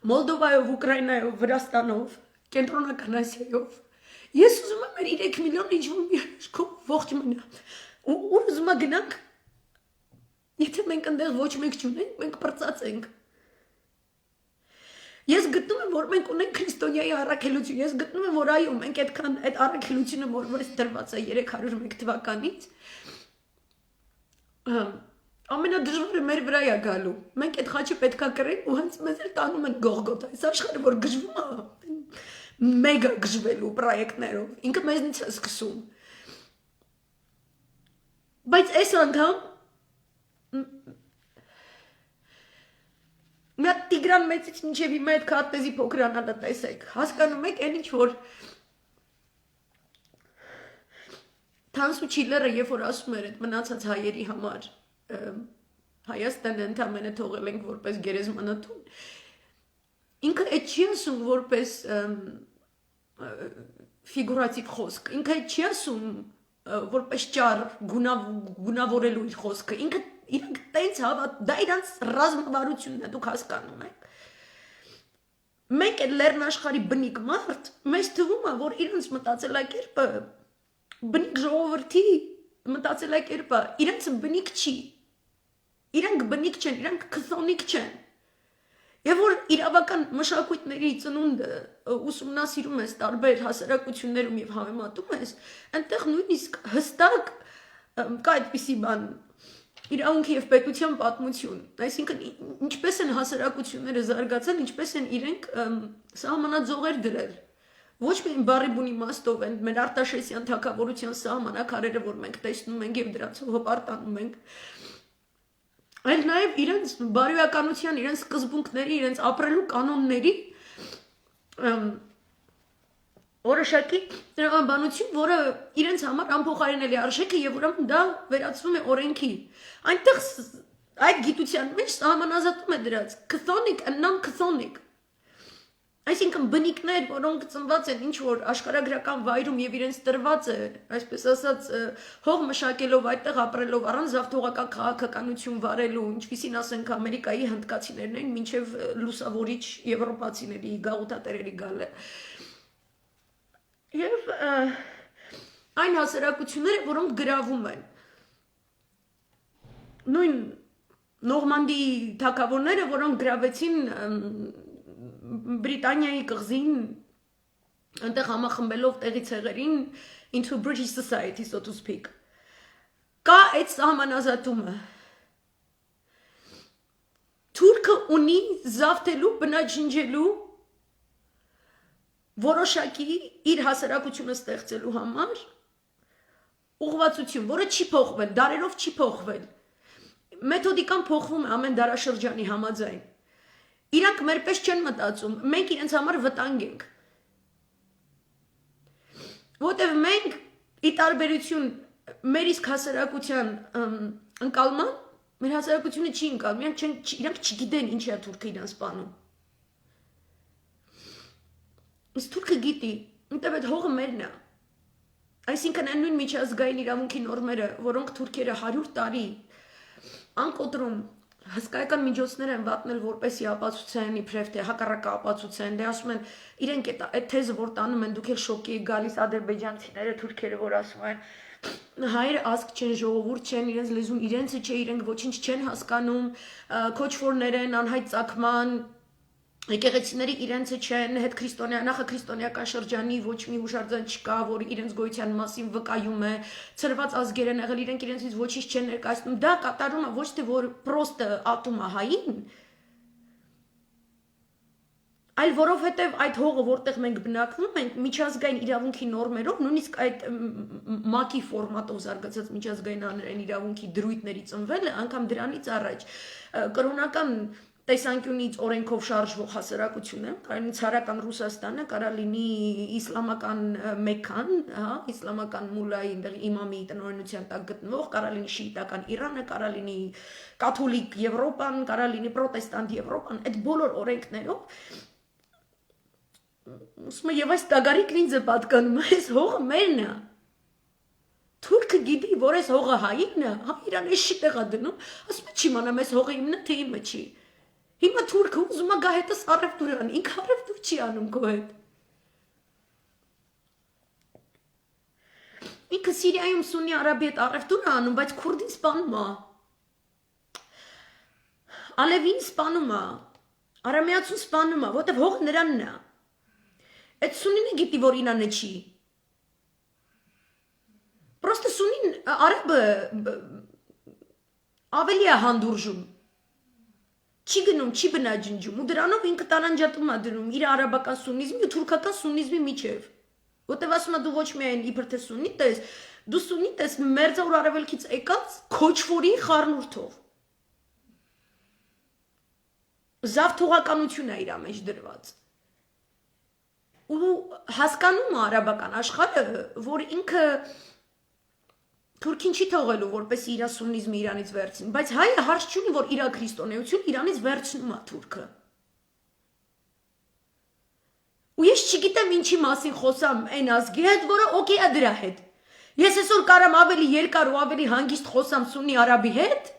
Մոլդովայով, Ուկրաինայով, Վրաստանով, Կենտրոնական Ասիայով։ Ես ուզում եմ մեր 3 միլիոն ինչ-որ մի հաշկով ողջ մնա։ Ու ուզում եմ գնանք, եթե մենք ընդեղ ոչ մեկ չունենք, մենք պրծացենք։ Ես գտնում եմ, որ մենք ունենք քրիստոնյայի առաքելություն, ես գտնում եմ, որ այո, մենք այդքան այդ առաքելությունը, որ դրված է 301 թվականից, ամենադժվարը մեր վրա է գալու։ Մենք այդ խաչը պետքա կրենք ու հենց մեզ էլ տանում են Գողգոթա։ Այս աշխարհը որ գժվում է, մեգա գժվելու պրոյեկտներով։ Ինքը մեզնից է սկսում։ Բայց այս անգամ Մի հատ Տիգրան մեծից մինչև հիմա այդ քարտեզի փոքրանալը տեսեք։ Հասկանում եք, այն ինչ որ Թանսու Չիլերը երբ որ ասում էր այդ մնացած հայերի համար Հայաստանը ընդամենը թողել ենք որպես գերեզմանատուն ինքը այդ չի ասում որպես ֆիգուրատիվ խոսք ինքը այդ չի ասում որպես ճար գունավորելու իր խոսքը ինքը իրանք տենց դա իրանց ռազմավարությունն է դուք հասկանում եք մենք այդ լեռնաշխարհի բնիկ մարդ մեզ թվում է որ իրանց մտածելակերպը բնիկ ժողովրդի մտածելակերպը իրանց բնիկ չի իրանք բնիկ չեն իրանք քթոնիկ չեն Եվ որ իրավական մշակույթների ծնունդը ուսումնասիրում ես տարբեր հասարակություններում եւ համեմատում ես, այնտեղ նույնիսկ հստակ կա այդպիսի բան իրավունքի եւ պետության պատմություն, այսինքն ինչպես են հասարակությունները զարգացել, ինչպես են իրենք սահմանաձողեր դրել։ Ոչ միայն բարի բուն իմաստով են մեր Արտաշեսյան թագավորության սահմանակարերը, որ մենք տեսնում ենք եւ դրանցով հպարտանում ենք, Այլ նաև իրենց բարոյականության, իրենց սկզբունքների, իրենց ապրելու կանոնների որոշակի տրամաբանություն, որը իրենց համար անփոխարինելի արժեք է եւ ուրեմն դա վերածվում է օրենքի։ Այնտեղ այդ գիտության մեջ սահմանազատում է դրած քթոնիկ, non-քթոնիկ։ Այսինքն բնիկներ, որոնք ծնված են ինչ որ աշխարհագրական վայրում եւ իրենց տրված է, այսպես ասած, հող մշակելով, այդտեղ ապրելով, առանց զավթողական քաղաքականություն վարելու, ինչպիսին ասենք Ամերիկայի հնդկացիներն են, մինչեւ լուսավորիչ եվրոպացիների գաղութատերերի գալը։ Եվ այն հասարակությունները, որոնք գրավում են։ Նույն Նորմանդի թագավորները, որոնք գրավեցին Բրիտանիայի կղզին այնտեղ համախմբելով տեղի ցեղերին into British society so to speak կա այդ սահմանազատումը Թուրքը ունի զավթելու բնաջնջելու որոշակի իր հասարակությունը ստեղծելու համար ուղղվածություն որը չի փոխվել դարերով չի փոխվել մեթոդիկան փոխվում է ամեն դարաշրջանի համաձայն Իրանք մեր պես չեն մտածում, մենք իրենց համար վտանգ ենք։ Որտեվ մենք ի տարբերություն մեր իսկ հասարակության ընկալման, մեր հասարակությունը չի ընկալում, իրանք չգիտեն ինչ է թուրքը իրան սպանում։ Իսկ թուրքը գիտի, որտեվ այդ հողը մերն է։ Այսինքն այն նույն միջազգային իրավունքի նորմերը, որոնք թուրքերը 100 տարի անկոտրում Հսկայական միջոցներ են վատնել որպեսի ապացուցեն իբրև թե հակառակը ապացուցեն, դե ասում են իրենք այդ թեզը որ տանում են դուք էլ շոկի եք գալիս ադրբեջանցիները, թուրքերը որ ասում են հայերը ազգ չեն, ժողովուրդ չեն, իրենց լեզուն իրենցը չէ, իրենք ոչինչ չեն հասկանում, քոչվորներ են, անհայտ ծագման, եկեղեցիների իրենցը չեն, հետ նախաքրիստոնեական շրջանի ոչ մի հուշարձան չկա, որ իրենց գոյության մասին վկայում է, ցրված ազգեր են եղել, իրենք իրենցից ոչինչ չեն ներկայացնում, դա կատարում է ոչ թե որ պրոստը ատում է հային, այլ որովհետև այդ հողը, որտեղ մենք բնակվում ենք, միջազգային իրավունքի նորմերով, նույնիսկ այդ ՄԱԿ-ի ֆորմատով զարգացած միջազգային հանրային իրավունքի դրույթների ծնվելը, անգամ դրանից առաջ կրոնական տեսանկյունից օրենքով շարժվող հասարակությունը, կարա լինի ցարական Ռուսաստանը, կարա լինի իսլամական Մեքքան, իսլամական մուլայի այնտեղ իմամի տնօրինության տակ գտնվող, կարա լինի շիիտական Իրանը, կարա լինի կաթոլիկ Եվրոպան, կարա լինի պրոտեստանտ Եվրոպան, այդ բոլոր օրենքներով Ուսում եմ, եւ այս տագարիկն ինձ է պատկանում, այս հողը մերն է։ Թուրքը գիտի, որ այս հողը հային է, իրան էշի տեղ է դնում, ասում է չիմանամ այս հողը իմն է, թե իմը չի։ Հիմա թուրքը ուզում է գա հետս առևտուր անի, ինքը առևտուր չի անում քո հետ։ Ինքը Սիրիայում Սուննի Արաբի հետ առևտուր է անում, բայց քուրդին սպանում է։ Ալևին սպանում է, արամեացուն սպանում է, որտեվ հողը նրանն է։ Այդ Սուննինը գիտի, որ ինանը չի։ Պրոստը Սուննին արաբը ավելի է հանդուրժում։ Չի գնում, չի բնաջնջում, ու դրանով ինքը տարանջատում է դնում իր արաբական սուննիզմի ու թուրքական սուննիզմի միջև։ Որտեվ ասում է դու ոչ միայն իբր թե սուննիտ ես, դու սուննիտ ես մերձավոր արևելքից եկած քոչվորի խառնուրդով։ Զավթողականություն է իր մեջ դրված։ Ու հասկանում է արաբական աշխարհը, որ ինքը Թուրքին չի թողելու որպես իր սուննիզմը Իրանից վերցնի, բայց հայը հարց չունի, որ իր քրիստոնեություն Իրանից վերցնում է թուրքը։ Ու ես չգիտեմ ինչի մասին խոսամ այն ազգի հետ, որը օքեյ է դրա հետ։ Ես այսօր կարամ ավելի երկար ու ավելի հանգիստ խոսամ Սուննի արաբի հետ,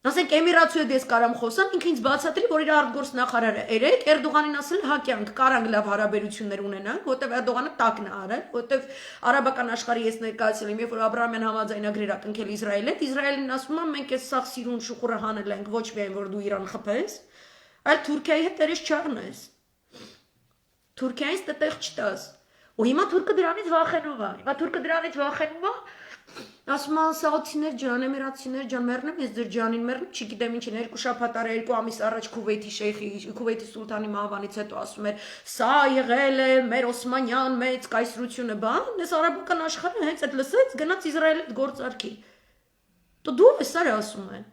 ասենք Էմիրացու հետ ես կարամ խոսամ, ինքը ինձ բացատրի, որ իր արտգործ նախարարը երեք Էրդողանին ասել հա կյանք, կարանք լավ հարաբերություններ ունենանք, որտեվ Էրդողանը տակն է արել, որտեվ արաբական աշխարհի ես ներկայացել եմ, երբ որ Աբրահամյան համաձայնագրեր ա կնքել Իսրայելի հետ, Իսրայելին ասում է մենք այս սաղ սիրուն շուխուրը հանել ենք, ոչ միայն որ դու Իրան խփես, այլ Թուրքիայի հետ դերես չառնես։ Թուրքիայից տեղ չտաս։ Ու հիմա թուրքը դրանից վախենում է։ Հիմա թուրքը դրանից վախենում է։ Ասում են սաուդցիներ ջան, էմիրացիներ ջան, մեռնեմ ես ձեր ջանին մեռնեմ, չգիտեմ ինչ են, 2 շաբաթ արա 2 ամիս առաջ Քուվեյթի շեյխի, Քուվեյթի սուլտանի մահվանից հետո ասում էր, սա եղել է մեր Օսմանյան մեծ կայսրությունը, բան, այս արաբական աշխարհը հենց այդ լսեց, գնաց Իսրայելի հետ գործարքի։ Տո դու ես արա ասում են։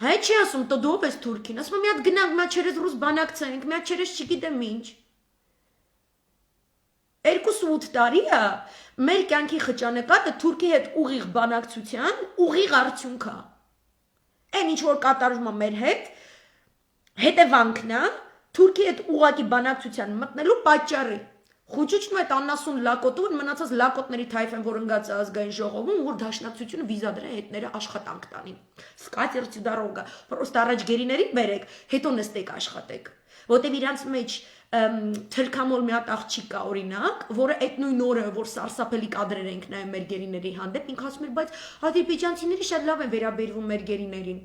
Հայ չի ասում, տո դու ես թուրքին, ասում մի հատ գնանք, մի հատ չերես ռուս բանակցենք, մի հատ չերես չգիտեմ ինչ։ 2-8 տարի է մեր կյանքի խճանկարը Թուրքի հետ ուղիղ բանակցության ուղիղ արդյունք է։ Այն ինչ որ կատարվում է մեր հետ, հետևանքն է Թուրքի հետ ուղակի բանակցության մտնելու պատճառը։ Խոճուճն ու այդ աննասուն լակոտով մնացած լակոտների թայֆ են, որ ընկած է ազգային ժողովում, որ դաշնակցությունը վիզա դրա հետները աշխատանք տանի։ Սկատերտի դարոգա, պրոստը առաջ գերիներին բերեք, հետո նստեք աշխատեք։ Որտեւ իրանց մեջ թրքամոլ մի հատ աղջիկ կա օրինակ, որը այդ նույն օրը, որ սարսափելի կադրեր ենք նայում մեր գերիների հանդեպ, ինքը ասում էր, բայց ադրբեջանցիները շատ լավ են վերաբերվում մեր գերիներին։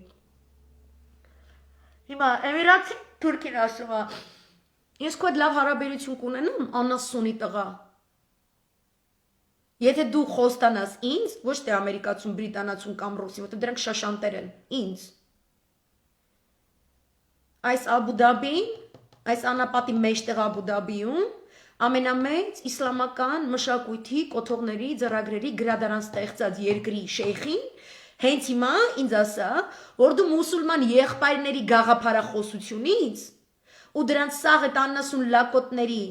Հիմա Էմիրացի Թուրքին ասում է, ես քո հետ լավ հարաբերություն կունենամ, անասունի տղա։ Եթե դու խոստանաս ինձ, ոչ թե ամերիկացուն, բրիտանացուն կամ ռուսին, որտեղ դրանք շաշանտեր են, ինձ։ Այս Աբու Դաբին Այս անապատի մեջտեղ Աբու Դաբիում ամենամեծ իսլամական մշակույթի կոթողների ձեռագրերի գրադարան ստեղծած երկրի շեյխին հենց հիմա ինձ ասա, որ դու մուսուլման եղբայրների գաղափարախոսությունից ու դրանց սաղ այդ աննասուն լակոտների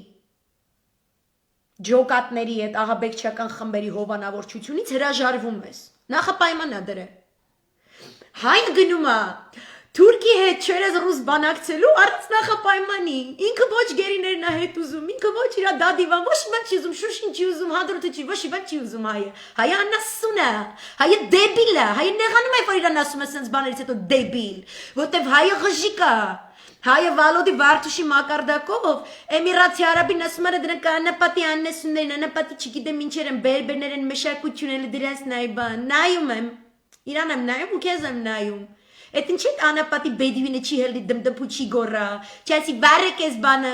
ջոկատների այդ աղաբեկչական խմբերի հովանավորչությունից հրաժարվում ես։ Նախապայման է դրե։ Հայը գնում է Թուրքի հետ չերես ռուս բանակցելու առանց նախապայմանի, ինքը ոչ գերիներն է հետ ուզում, ինքը ոչ իր դադիվան, ոչ մի բան չի ուզում, շուշին չի ուզում, հադրութը չի, ոչ մի բան չի ուզում հայը։ Հայը անասուն է, հայը դեբիլ է, հայը նեղանում է, որ իրան ասում է սենց բաներից հետո դեբիլ, որտեվ հայը ղժիկ է։ Հայը Վալոդի Վարդուշի մակարդակով Էմիրացի արաբին ասում է դրանք անապատի աննեսուններն, անապատի չգիտեմ ինչեր են, բերբերներ են, մշակությունները դրանց նայ բան, նայում եմ, իրան եմ նայում ու քեզ եմ նայում։ Այդ ինչի անապատի բեդվինը չի հելի դմդմփու չի գորա, չասի վարեք ես բանը,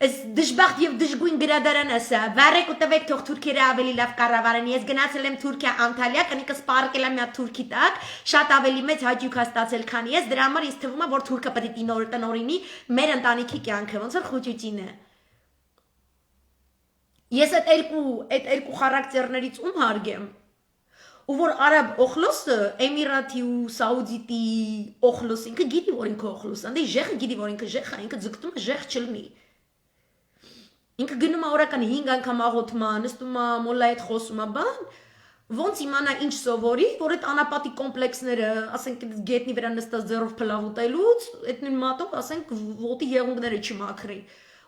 այս դժբախտ եւ դժգույն գրադարան ասա, վարեք ու տվեք թող թուրքերը ավելի լավ կառավարեն, ես գնացել եմ Թուրքիա Անտալիա, կնիկս պարկել եմ մի հատ թուրքի տակ, շատ ավելի մեծ հաճույք ա ստացել, քան ես, դրա համար ինձ թվում է, որ թուրքը պետք է տնօրինի մեր ընտանիքի կյանքը, ոնց որ խոճուճին է։ Ես այդ երկու խարակտերներից ում հարգեմ։ Ու որ արաբ օխլոսը Էմիրատի ու Սաուդիտի օխլոս ինքը գիտի որ ինքը օխլոս անդե ժեխը գիտի որ ինքը ժեխ է ինքը ձգտում է ժեխ չլինի ինքը գնում է օրական 5 անգամ աղոթման նստում է մոլլայի հետ խոսում է բան ոնց իմանա ինչ սովորի որ այդ անապատի կոմպլեքսները ասենք գետնի վրա նստած ձեռով փլավ ուտելուց այդ նույն մատով ասենք ոտի եղունգները չմաքրի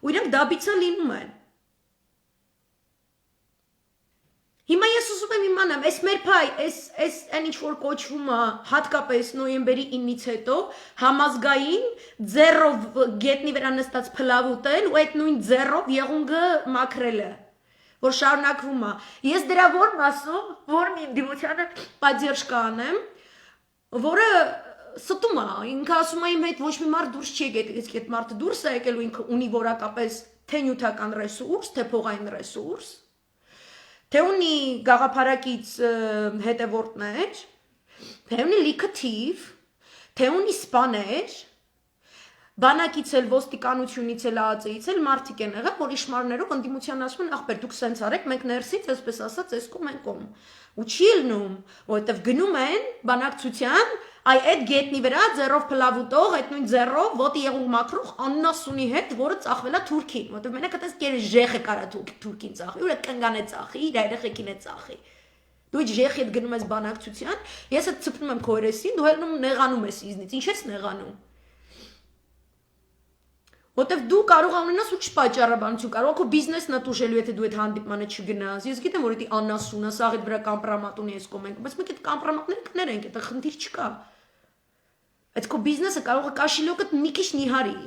ու իրանք դաբիցա լինում են Հիմա ես ուզում եմ իմանամ, այս մեր փայ, այս այն ինչ որ կոչվում է հատկապես նոյեմբերի 9-ից հետո համազգային ձեռով գետնի վրա նստած փլավ ուտել ու այդ նույն ձեռով եղունգը մաքրելը, որ շարունակվում է։ Ես դրա որ մասով, որ մի դիմությանը պատժերշկա անեմ, որը ստում է, ինքը ասում է իմ հետ ոչ մի մարդ դուրս չի եկել, իսկ այդ մարդը դուրս է եկել ու ինքը ունի որակապես թե նյութական ռեսուրս, թե փողային ռեսուրս Թե ունի գաղափարակից հետևորդներ, թե ունի լիքը թիվ, թե ունի սպաներ, բանակից էլ ոստիկանությունից էլ ԱԱԾ-ից էլ մարդիկ են եղել, որ իշմարներով ընդդիմության ասում են, ախպեր դուք սենց արեք, մենք ներսից, այսպես ասած, այս կողմ են կողմ։ Ու չի ելնում, որովհետև գնում են բանակցության, այդ գետնի վրա ձեռով փլավ ուտող, այդ նույն ձեռով ոտի եղունգ մաքրող աննասունի հետ, որը ծախվել է Թուրքին, որովհետև մենակ այդպես կերը ժեխը կարա Թուրքին ծախի, ու կնգան է ծախի, իր երեխեքին է ծախի։ Դու ջեխ հետ գնում ես բանակցության, ես այդ ծփնում եմ քո երեսին, դու հելնում նեղանում ես ինձնից, ինչ ես նեղանում։ Որտեվ դու կարող ունենաս ու չպաճառաբանություն, կարող քո բիզնեսն ատուժելու, եթե դու այդ հանդիպմանը չգնաս։ Ես գիտեմ, որ դա անասուն է, սաղ այդ վրա կամպրամատ ունի ես կոմենք, բայց մենք այդ կամպրամատները կներենք, դա խնդիր չկա։ Այդ քո բիզնեսը կարող է կաշիլոկդ մի քիչ նիհարի։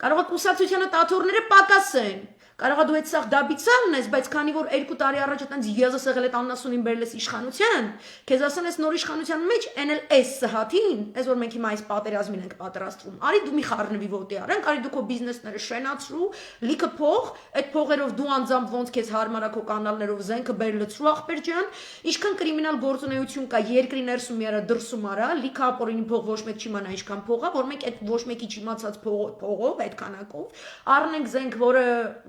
Կարող է կուսակցությանը տաթորները պակասեն։ Կարող է դու այդ սաղ դաբիցան ունես, բայց քանի որ 2 տարի առաջ այտենց եզս եղել այդ անասունին բերել ես իշխանության, քեզ ասեն ես նոր իշխանության մեջ NLS սհաթին, այս որ մենք հիմա այս պատերազմին ենք պատրաստվում, արի դու մի խառնվի ոտի արենք, արի դու քո բիզնեսները շենացրու, լիքը փող, այդ փողերով դու անձամբ ոնց քեզ հարմարա քո կանալներով զենքը բեր լցրու ախպեր ջան, ինչքան կրիմինալ գործունեություն կա երկրի ներսում երա դրսում արա, լիքը ապօրինի փող ոչ մեկ չիմանա ինչքան փող է, որ մենք այդ ոչ մեկի չիմացած փողով, այդ քանակով առնենք զենք, որը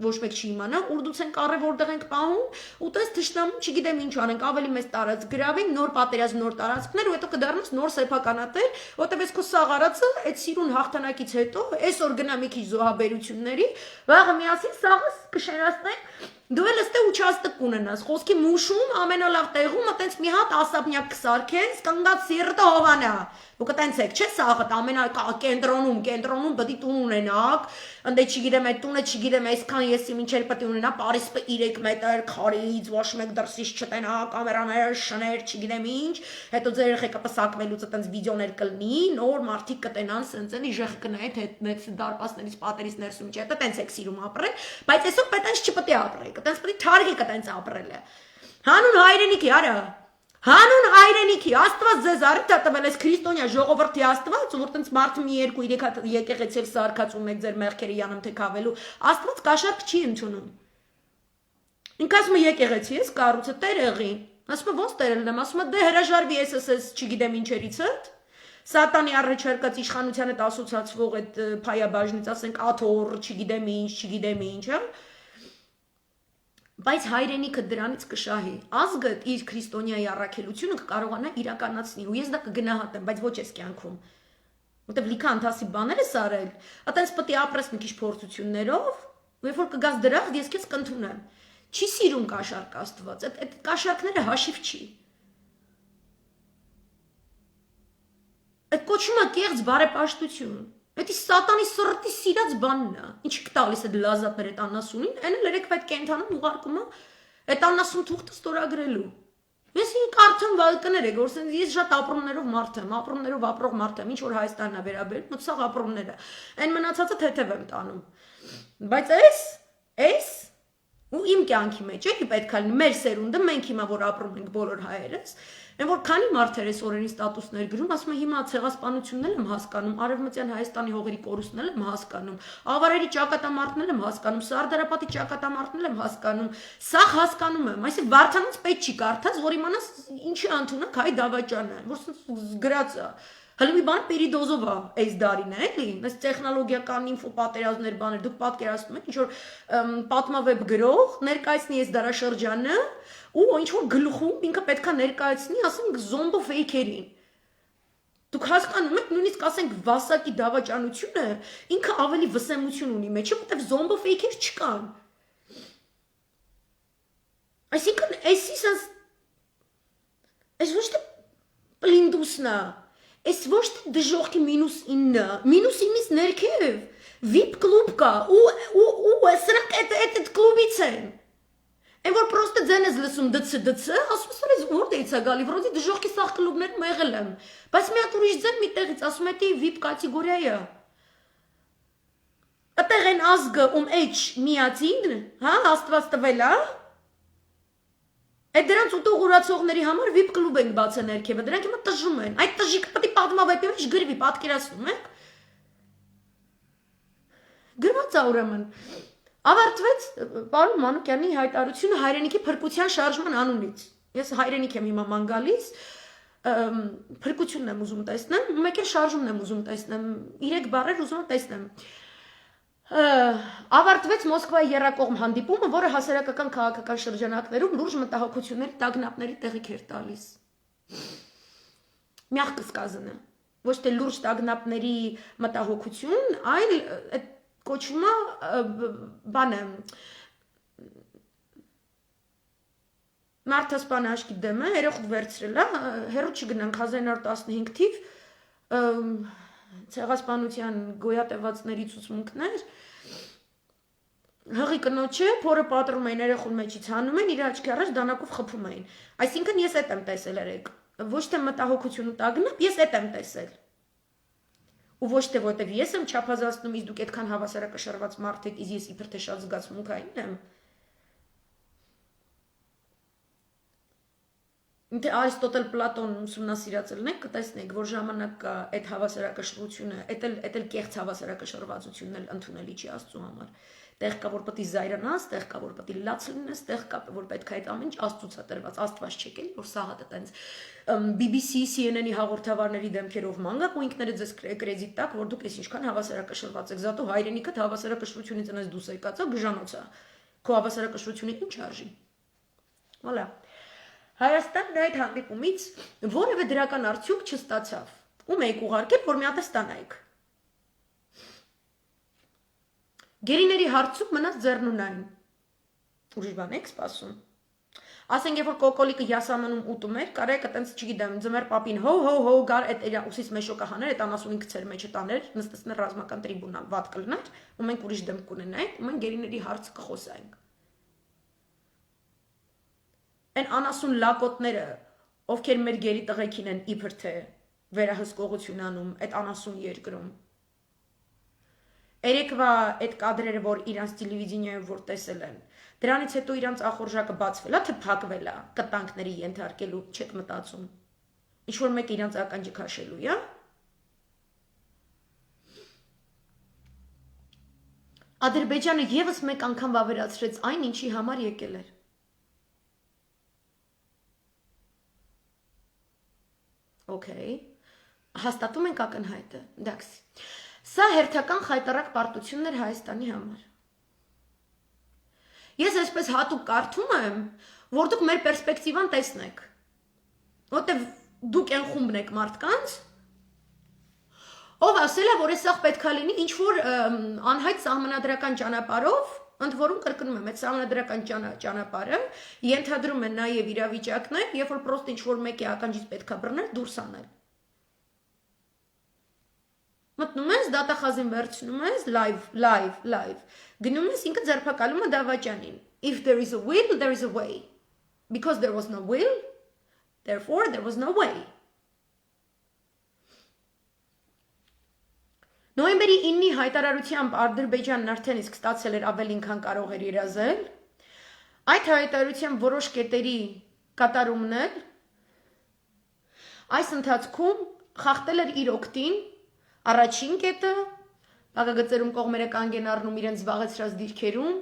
ոչ մեկ չի իմանա, ուրդուց ենք առե որտեղ ենք պահում, ու տես թշնամու չգիտեմ ինչ անենք, ավելի մեծ տարած գրավենք, նոր պատերազմ, նոր տարածքներ, ու հետո կդառնաս նոր սեփականատեր, որտեղ ես քո սաղ արածը այդ սիրուն հաղթանակից հետո, այսօր գնա մի քիչ զոհաբերությունների, վաղը միասին սաղը կշերացնենք, դու էլ ստե участок կունենաս, խոսքի մուշում ամենալավ տեղում այտենց մի հատ ասապնյակ կսարքես, կանգնած սիրտը հովանա։ Դուք այտենց եք, չէ՞ սաղը ամենա կենտրոնում պետք է տուն ունենաք, ընդ չգիտեմ այդ տունը չգիտեմ այսքան եսի մինչեր պետք է ունենա Փարիզը 3 մետր քարից, ոչ մեկ դրսից չտենա, կամերաներ, շներ, չգիտեմ ինչ, հետո ձեր երեխեքը պսակվելուց այտենց վիդեոներ կլինի, նոր մարդիկ կտենան սենցեն իժեղ կնայեք հետ դարպասներից պատերից ներսում չէ, այտենց եք սիրում ապրել, բայց այսօր պետք չպետք է ապրեք, այտենց պետք է թարգեք այտենց ապրելը։ Հանուն հայրենիքի արա Հանուն հայրենիքի Աստված ձեզ արդյա տվել ես քրիստոնյա ժողովրդի Աստված, որ տենց մարդ մի 2-3 հատ եկեղեցիել սարքացում եք ձեր մեղքերի յանամ թեքավելու, Աստված կաշառք չի ընդունում։ Ինքը ասում է եկեղեցի ես կառուցը տերեղի, ասում է ոնց տերելն եմ, ասում է դե հրաժարվի ես չգիտեմ ինչերից հետ, Սատանի առաջարկած իշխանությանը ասոցացվող այդ փայաբաժնից, ասենք աթոռ, չգիտեմ ինչ, հա։ Բայց հայրենիքը դրանից կշահի, ազգը իր քրիստոնյայի առաքելությունը կկարողանա իրականացնի, ու ես դա կգնահատեմ, բայց ոչ այս կյանքում, որտեվ լիքը անթասի բաներ ես արել, այտենց պետք է ապրես մի քիչ փորձություններով, ու երբ որ կգաս դրախտ, ես քեզ կընդունեմ, չի սիրում կաշառք Աստված, այդ կաշառքները հաշիվ չի, այդ կոչվում է կեղծ բարեպաշտություն, Դա սատանի սրտի սիրած բանն է։ Ինչ կտալիս այդ լազատներ այդ անասունին, այն էլ երեք այդ կենթանում ուղարկում է այդ անասուն թուղթը ստորագրելու։ Ես ինք արդեն կներեք, որ ես շատ ապրումներով մարդ եմ, ապրումներով ապրող մարդ եմ, ինչ որ Հայաստանն է վերաբերում, մոտ սաղ ապրումները։ Այն մնացածը թեթև եմ տանում։ Բայց այս ու իմ կյանքի մեջ էլի պետք է լինի մեր սերունդը, մենք հիմա որ ապրում ենք բոլոր հայերս, Այն որ քանի մարդեր էս օրերին ստատուսներ գրում, ասում եմ հիմա ցեղասպանությունն եմ հասկանում, Արևմտյան Հայաստանի հողերի կորուստն եմ հասկանում, Ավարերի ճակատամարտն եմ հասկանում, Սարդարապատի ճակատամարտն եմ հասկանում, սաղ հասկանում եմ, այսինքն Վարդանանց պետք չի կարդաս, որ իմանաս ինչի անթունակ հայ դավաճանը, որ գրած է Հələ մի բան պերիդոզով է այս դարին է, էլի, այս տեխնոլոգիական ինֆո պատերազմներ բաներ, դուք պատկերացնում եք, ինչ որ պատմավեբ գրող ներկայացնի այս դարաշրջանը ու ինչ որ գլխում ինքը պետքա ներկայացնի, ասենք զոմբո ֆեյքերին։ Դուք հասկանում եք, նույնիսկ ասենք վասակի դավաճանությունը ինքը ավելի վսեմություն ունի մեջը, որտեղ զոմբո ֆեյքեր չկան։ Այսինքն այս ոչ թե պլինդուսն է Այս ոչ թե դժողքի -9, -9-ից ներքև VIP կլուբ կա ու սրանք այդ կլուբից են։ Այն որ պրոստը ձեն ես լսում դց, ասում ես որտեղից է գալի, որոդի դժողքի սաղ կլուբներում եղել եմ, բայց մի հատ ուրիշ ձեն մի տեղից ասում է թե VIP կատեգորիա է։ Այդտեղ են ազգը H միածին, հա, Աստված տվել է։ Այդ դրանց ուտող ուրացողների համար VIP կլուբ ենք բացել ներքևը, դրանք հիմա տժժում են։ Այդ տժժիկը պետք է պատմավեպի մեջ գրվի, պատկերացնում եք։ Գրված է ուրեմն։ Ավարտվեց պարոն Մանուկյանի հայտարարությունը հայրենիքի փրկության շարժման անունից։ Ես հայրենիք եմ հիմա ման գալիս, փրկությունն եմ ուզում տեսնեմ, մեկ էլ շարժումն եմ ուզում տեսնեմ, 3 բառեր ուզում եմ տեսնեմ։ Ավարտվեց Մոսկվայի եռակողմ հանդիպումը, որը հասարակական քաղաքական շրջանակներում լուրջ մտահոգությունների տագնապների տեղիք էր տալիս։ Մягко сказано, ոչ թե լուրջ տագնապների մտահոգություն, այլ այդ կոչվում է բանը Մարդը սպանաշկի դեմ է, երեխուտ վերցրել է, հերո չգնանք 1915 թիվ ցեղասպանության գոյատևածների ցուցմունքներ հղի կնոջը փորը պատրում էին երեխուն մեջից հանում են իր աչքի առաջ դանակով խփում էին այսինքն ես այդ եմ տեսել երեք ոչ թե մտահոգություն ու տագնապ ես այդ եմ տեսել ու ոչ թե որտեվ ես եմ չափազանցնում իսկ դուք այդքան հավասարակշռված մարդ եք իսկ ես իբր թե շատ զգացմունքային եմ Ինքը Արիստոտել Պլատոն ուսումնասիրածելն եք կտեսնեք, որ ժամանակ կա այդ հավասարակշռությունը, այդ էլ կեղծ հավասարակշռվածությունն էլ ընդունելի չի Աստծու համար։ Տեղ կա որ պետք է զայրանաս, տեղ կա որ պետք է լաց լինես, տեղ կա որ պետք է այդ ամեն ինչ Աստծուց է տրված, Աստված չեք էլի, որ սաղ է տենց BBC, CNN-ի հաղորդավարների դեմքերով մանգակ ու ինքներդ ձեզ կրեդիտ տակ, որ դուք ես ինչքան հավասարակշռված եք, զատո հայրենիքդ հավասարակշռությունից այնպես դուրս եկած է, գժանոց է։ Քո հավասարակշռությունը ինչ արժի։ Voilà Հայաստանն այդ հանդիպումից որևէ դրական արդյունք չստացավ։ Ում եք ուղարկել, որ մի հատ ստանայիք։ Գերիների հարցում մնաց ձեռնունայն։ Ուրիշ բան եք սպասում։ Ասենք երբ որ կոկոլիկը յասամնում ուտում էր, կարեք այտենց չգիտեմ, ձմեր պապին հո գար այդ իր ուսից մեջ շոկահաներ, այդ անասունին գցեր մեջը տաներ, նստեցներ ռազմական տրիբունալ, վատ կլներ, ու մենք ուրիշ դեմ կունենայինք, ու մենք գերիների հարցը կխոսայինք։ Այն անասուն լակոտները, ովքեր մեր գերի տղեկին են իբր թե վերահսկողություն անում այդ անասուն երկրում։ Երեկվա այդ կադրերը, որ իրանց տելևիզիոնայով որ տեսել են, դրանից հետո իրանց ախորժակը բացվել է, թե փակվել է, կտանքների ենթարկելու չեք մտածում։ Ինչ որ մեկ իրանց ականջը քաշելու, յա։ Ադրբեջանը եւս մեկ անգամ վավերացրեց այն, ինչի համար եկել էր։ Okay, հաստատում ենք ակնհայտը, դաքսի։ Սա հերթական խայտարակ պարտությունն էր Հայաստանի համար։ Ես այսպես հատուկ կարդում եմ, որ դուք մեր պերսպեկտիվան տեսնեք։ Որտեվ դուք այն խումբն եք մարդկանց, ով ասել է, որ սա պետք է լինի ինչ որ անհայտ սահմանադրական ճանապարհով ընդ որում կրկնում եմ, այդ սահմանադրական ճանապարհը ենթադրում է նաև իրավիճակներ, երբ որ պրոստը ինչ որ մեկի ականջից պետք է բռնել, դուրս անել։ Մտնում ես, դատախազին վերցնում ես, live, գնում ես ինքը ձերբակալում է դավաճանին։ If there is a will, there is a way. Because there was no will, therefore there was no way. Նոյեմբերի 9-ի հայտարարությամբ Ադրբեջանն արդեն իսկ ստացել էր ավելին քան կարող էր երազել։ Այդ հայտարարությամբ որոշ կետերի կատարումն էլ այս ընթացքում խախտել էր իր օգտին առաջին կետը, փակագծերում կողմերը կանգ են առնում իրենց զբաղեցրած դիրքերում,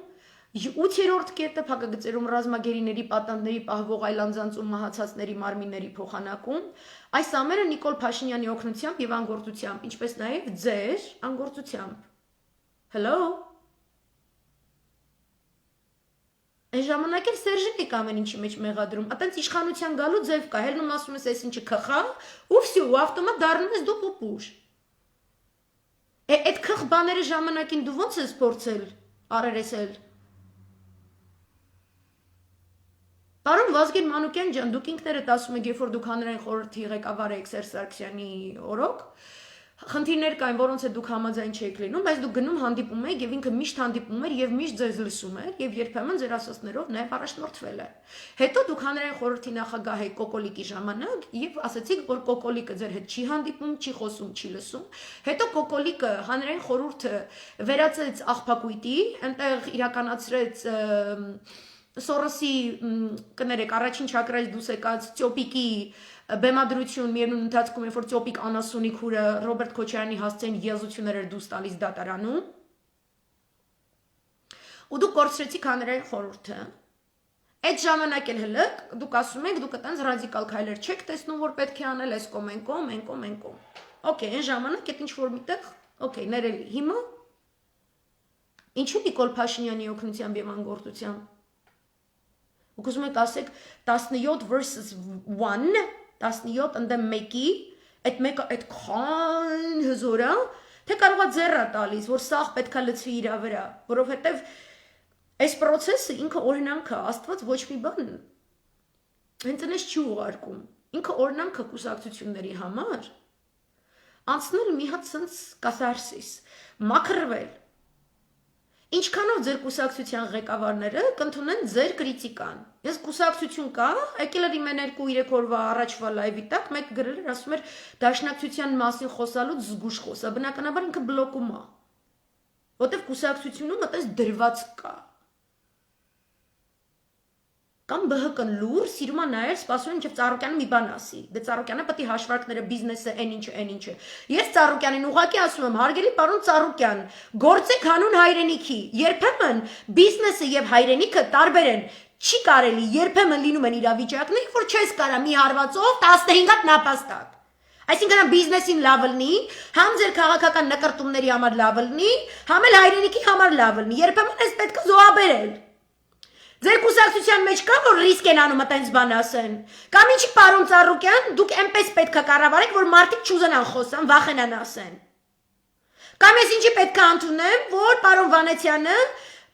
8-րդ կետը փակագծերում ռազմագերիների պատանդների պահվող այլանձանցում մահացածների մարմինների փոխանակում, այս ամենը Նիկոլ Փաշինյանի օգնությամբ եւ անգործությամբ, ինչպես նաեւ ձեր անգործությամբ։ Hello։ Այն ժամանակ էլ Սերժին եք ամեն ինչի մեջ մեղադրում, այտենց իշխանության գալու ձև կա, հելնում ասում ես, այս ինչը քխա, ու վсё, ու ավտոմատ դառնում ես դու պուպուշ։ Այդ քխ բաները ժամանակին դու ո՞նց ես փորձել առերեսել։ Պարոն Վազգեն Մանուկյան ջան, դուք ինքներդ ասում եք, երբ որ դուք հանրային խորհրդի ղեկավար եք Սերժ Սարգսյանի օրոք, խնդիրներ կային, որոնց հետ դուք համաձայն չեք լինում, բայց դուք գնում հանդիպում եք եւ ինքը միշտ հանդիպում էր եւ միշտ ձեզ լսում էր եւ երբեմն ձեր ասածներով նաեւ առաջնորդվել է։ Հետո դուք հանրային խորհրդի նախագահ եք Կոկոլիկի ժամանակ եւ ասացիք, որ Կոկոլիկը ձեր հետ չի հանդիպում, չի խոսում, չի լսում։ Հետո Կոկոլիկը հանրային խորհուրդը վերածեց աղբակույտի, այնտեղ իրականացրեց Սորոսի կներեք առաջին չակրայից դուս եկած Ծյոպիկի բեմադրություն միևնույն ընթացքում երբ որ Ծյոպիկ անասունի քուրը Ռոբերտ Քոչարյանի հասցեն եզություններ էր դուս տալիս դատարանում ու դուք կորցրեցիք հանրային խորհուրդը այդ ժամանակ էլ հլկ դուք ասում եք դուք այտենց ռադիկալ քայլեր չեք տեսնում որ պետք է անել այս կոմ Okay այն ժամանակ այդ ինչ որ միտեղ okay ներելի հիմա ինչու Նիկոլ Փաշինյանի օգնությամբ եւ անգործությամբ Ու կուզում եք ասեք 17 versus 1, 17 ընդեմ մեկի, այդ մեկը այդ քան հզորա, թե կարող է ձեռը տալիս, որ սաղ պետք է լցվի իր վրա, որովհետև այս process-ը ինքը օրինակ է, Աստված ոչ մի բան հենց այնպես չի ուղարկում։ Ինքը օրինակ է կուսակցությունների համար անցնել մի հատ սենց կաթարսիս, մաքրվել։ Ինչքանով ձեր կուսակցության ղեկավարները կընդունեն ձեր կրիտիկան։ Ես կուսակցություն կա, եկել էր իմ 2-3 օրվա առաջվա լայվի տակ, մեկ գրել էր, ասում էր դաշնակցության մասին խոսալուց զգուշ խոսա, բնականաբար ինքը բլոկում է։ Որտեվ կուսակցությունում այդպես դրված կա։ Կամ ԲՀԿ-ն լուր սիրում է նայել, սպասում են մինչև Ծառուկյանը մի բան ասի։ Դե Ծառուկյանը պետք է հաշվարկները, բիզնեսը, այնինչը։ Ես Ծառուկյանին ուղղակի ասում եմ, հարգելի պարոն Ծառուկյան, գործեք հանուն հայրենիքի։ Երբեմն բիզնեսը եւ հայրենիքը տարբեր են։ Չի կարելի, երբեմն լինում են իրավիճակներ, որ չես կարա մի հարվածով 15 հատ նապաստակ։ Այսինքն բիզնեսին լավ լինի, համ ձեր քաղաքական նկարտումների համար լավ լինի, համ էլ հայրենիքի համար լավ լինի։ Երբեմն էս պետք է զոհաբերել։ Ձեր կուսակցության մեջ կա, որ ռիսկ են անում այդպես բան ասեն։ Կամ ինչի պարոն Ծառուկյան, դուք այնպես պետք է կառավարեք, որ մարդիկ չուզենան խոսան, վախենան ասեն։ Կամ ես ինչի պետք է ընդունեմ, որ պարոն Վանեցյանը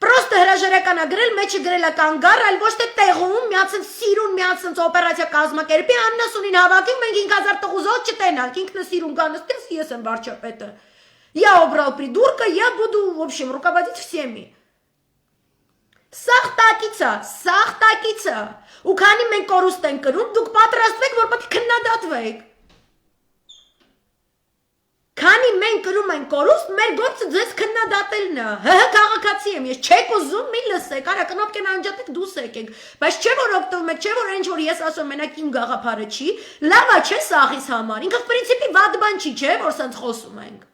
պրոստը հրաժարական է գրել, մեջը գրել է կանգառ, այլ ոչ թե տեղում, միացած սիրուն, միացած օպերացիա կազմակերպի, աննասունին հավաքի, մենք 5000 տղուզոտ չտենանք, ինքնը սիրուն կանստես, ես եմ վարչապետը։ Я убрал придурка, я буду, в общем, руководить всеми։ Սաղ տակիցը, ու քանի մենք կորուստ ենք կրում, դուք պատրաստվեք, որ պետք է քննադատվեք։ Քանի մենք կրում ենք կորուստ, մեր գործը ձեզ քննադատելն է։ ՀՀ քաղաքացի եմ, ես չեք ուզում, մի լսեք, արա կնոպկեն անջատեք, դուս եկեք, բայց չէ որ օգտվում եք, չէ որ ինչ որ ես ասում մենակ իմ գաղափարը չի, լավ է չէ սաղից համար, ինքը պրինցիպի վատ բան չի, չէ որ սենց խոսում ենք։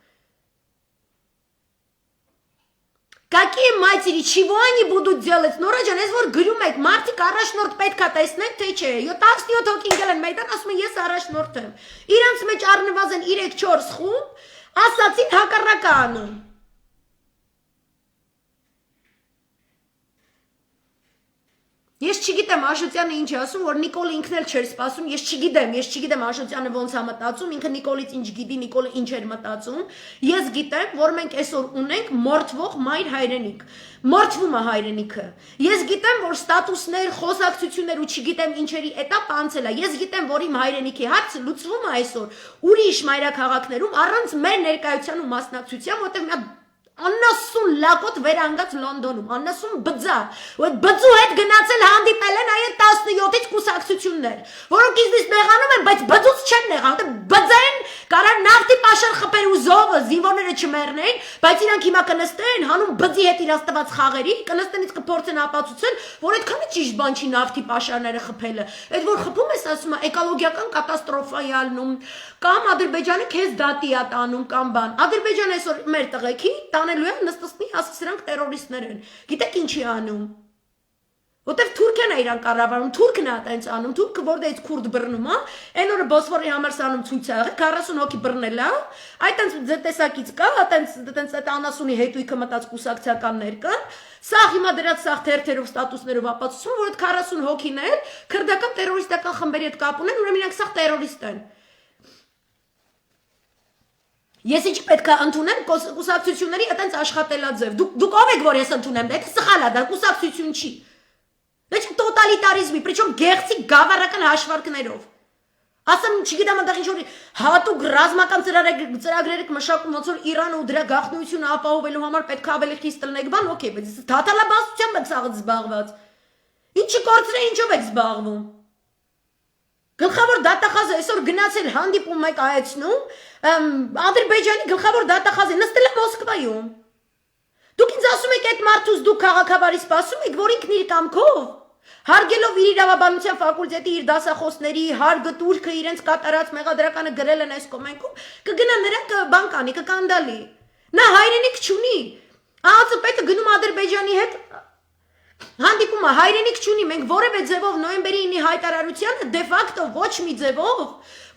Какие матери, чего они будут делать? Ну, Ռոջան, ես որ գրում եք, մարդիկ առաջնորդ պետք է տեսնեն, թե չէ։ 17 հոգի ընկել են մեյդան, ասում են, ես առաջնորդ եմ։ Իրանց մեջ առնվազն 3-4 խումբ ասացին հակառակը անում։ Ես չգիտեմ Աշոտյանը ինչ է ասում, որ Նիկոլը ինքն էլ չէր սպասում, ես չգիտեմ Աշոտյանը ոնց է մտածում, ինքը Նիկոլից ինչ գիտի, Նիկոլը ինչ էր մտածում, ես գիտեմ, որ մենք այսօր ունենք մորթվող մայր հայրենիք, մորթվում է հայրենիքը, ես գիտեմ, որ ստատուսներ, խոսակցություններ ու չգիտեմ ինչերի էտապ անցել է, ես գիտեմ, որ իմ հայրենիքի հարցը լուծվում է այսօր ուրիշ մայրաքաղաքներում առանց մեր ներկայության ու մասնակցության, որտեղ մի աննասուն լակոտ վերանգած Լոնդոնում, աննասուն բձա, ու այդ բձու հետ գնացել հանդիպել են այդ 17-ից կուսակցություններ, որոնք իզնից նեղանում են, բայց բձուց չեն նեղանում, բձեն կարան նավթի պաշար խպեր ու զովը, զինվորները չմեռնեն, բայց իրանք հիմա կնստեն, հանում բձի հետ իրաց տված խաղերի, կնստենից կփորձեն ապացուցել, որ այդքանը ճիշտ բան չի նավթի պաշարները խփելը, այդ որ խփում ես ասում է էկոլոգիական կատաստրոֆա է ալնում, կամ Ադրբեջանը քեզ դատի է տանում կամ բան, Ադրբեջանը այսօր մեր տղեկի տանելու է նստսնի ասի սրանք տերորիստներ են, գիտեք ինչի անում, որտեվ Թուրքիան է իրան կառավարում, Թուրքն է այդպես անում, Թուրքը որտեղից քուրդ բռնում է, այն օրը Բոսֆորի համար սանում ցույց ա եղել, 40 հոգի բռնել է, այդտենց ձեր տեսակից կա, այդտենց այդ անասունի հետույքը մտած կուսակցականներ կան, սաղ հիմա դրած սաղ թերթերով ստատուսներով ապացուցում, որ այդ 40 հոգին էլ քրդական տերորիստական խմբերի հետ կապ ունեն, ուրեմն իրանք սաղ տերորիստ են։ Ես ինչ պետք է ընդունեմ կուսակցությունների այդպես աշխատելաձև։ Դուք ով եք որ ես ընդունեմ, դա սխալ է, դա կուսակցություն չի։ Դա չի տոտալիտարիզմի, причем գեղցի գավառական հաշվարկներով։ Ասեմ, չգիտեմ, այնտեղ ինչ որ հատուկ ռազմական ծրագրեր եք մշակում, ոնց որ Իրանը ու դրա գաղտնիությունը ապահովելու համար պետք է ավելի խիստ լինեք, բան, օքեյ, բայց թաթալաբաստությամբ եք սաղ զբաղված։ Ինչի կորցրե ինչով եք զբաղվում։ Գլխավոր դատախազը այսօր գնացել հանդիպում եք այեցնում, Ադրբեջանի գլխավոր դատախազը նստել է Մոսկվայում։ Դուք ինձ ասում եք այդ մարդուց դուք քաղաքավարի սպասում եք, որ ինքն իր կամքով, հարգելով իր իրավաբանության ֆակուլտետի իր դասախոսների հարգը турքը իրենց կատարած մեղադրականը գրել են այս կոմենքում, կգնա նրանք բան կանի, կկանդալի։ Նա հայրենիք չունի։ Ահա պետը գնում Ադրբեջանի հետ հանդիպումը հայրենիք չունի, մենք որևէ ձևով նոյեմբերի 9-ի հայտարարությանը դե ֆակտո ոչ մի ձևով,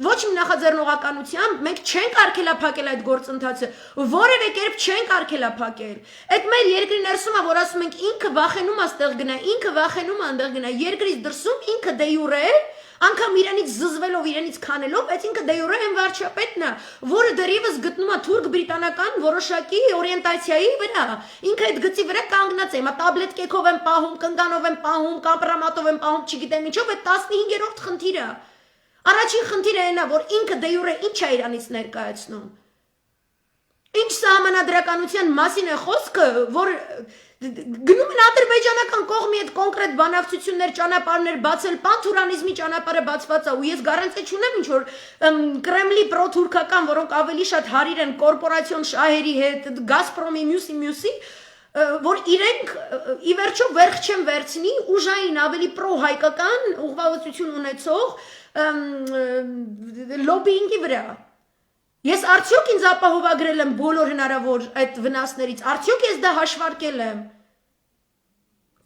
ոչ մի նախաձեռնողականությամբ մենք չենք արգելափակել այդ գործընթացը, որևէ կերպ չենք արգելափակել։ Այդ մեր երկրի ներսում է, որ ասում ենք ինքը վախենում է այդտեղ գնա, ինքը վախենում է այնտեղ գնա, երկրից դրսում ինքը դե յուրե անգամ իրենից զզվելով, իրենից քանելով, բայց ինքը դե յուրե են վարչապետն է, որը դեռևս գտնում է թուրք-բրիտանական որոշակի օրիենտացիայի վրա։ Ինքը այդ գծի վրա կանգնած է, հիմա տաբլետ կեքով են պահում, կնկանով են պահում, կամպրամատով են պահում, չգիտեմ ինչով, այդ 15-րդ խնդիրը։ Առաջին խնդիրը այն է, որ ինքը դե յուրե ինչ է իրանից ներկայացնում։ Ինչ սահմանադրականության մասին է խոսքը, որ գնում են ադրբեջանական կողմի այդ կոնկրետ բանակցություններ, ճանապարհներ բացել, պանթուրանիզմի ճանապարհը բացված է, ու ես գարանտիա չունեմ ինչ որ Կրեմլի պրոթուրքական, որոնք ավելի շատ հարիր են կորպորացիոն շահերի հետ, Գազպրոմի մյուսի, որ իրենք ի վերջո վերջ չեն վերցնի ուժային ավելի պրո-հայկական ուղղվածություն ունեցող լոբինգի վրա։ Ես արդյոք ինձ ապահովագրել եմ բոլոր հնարավոր այդ վնասներից, արդյոք ես դա հաշվարկել եմ։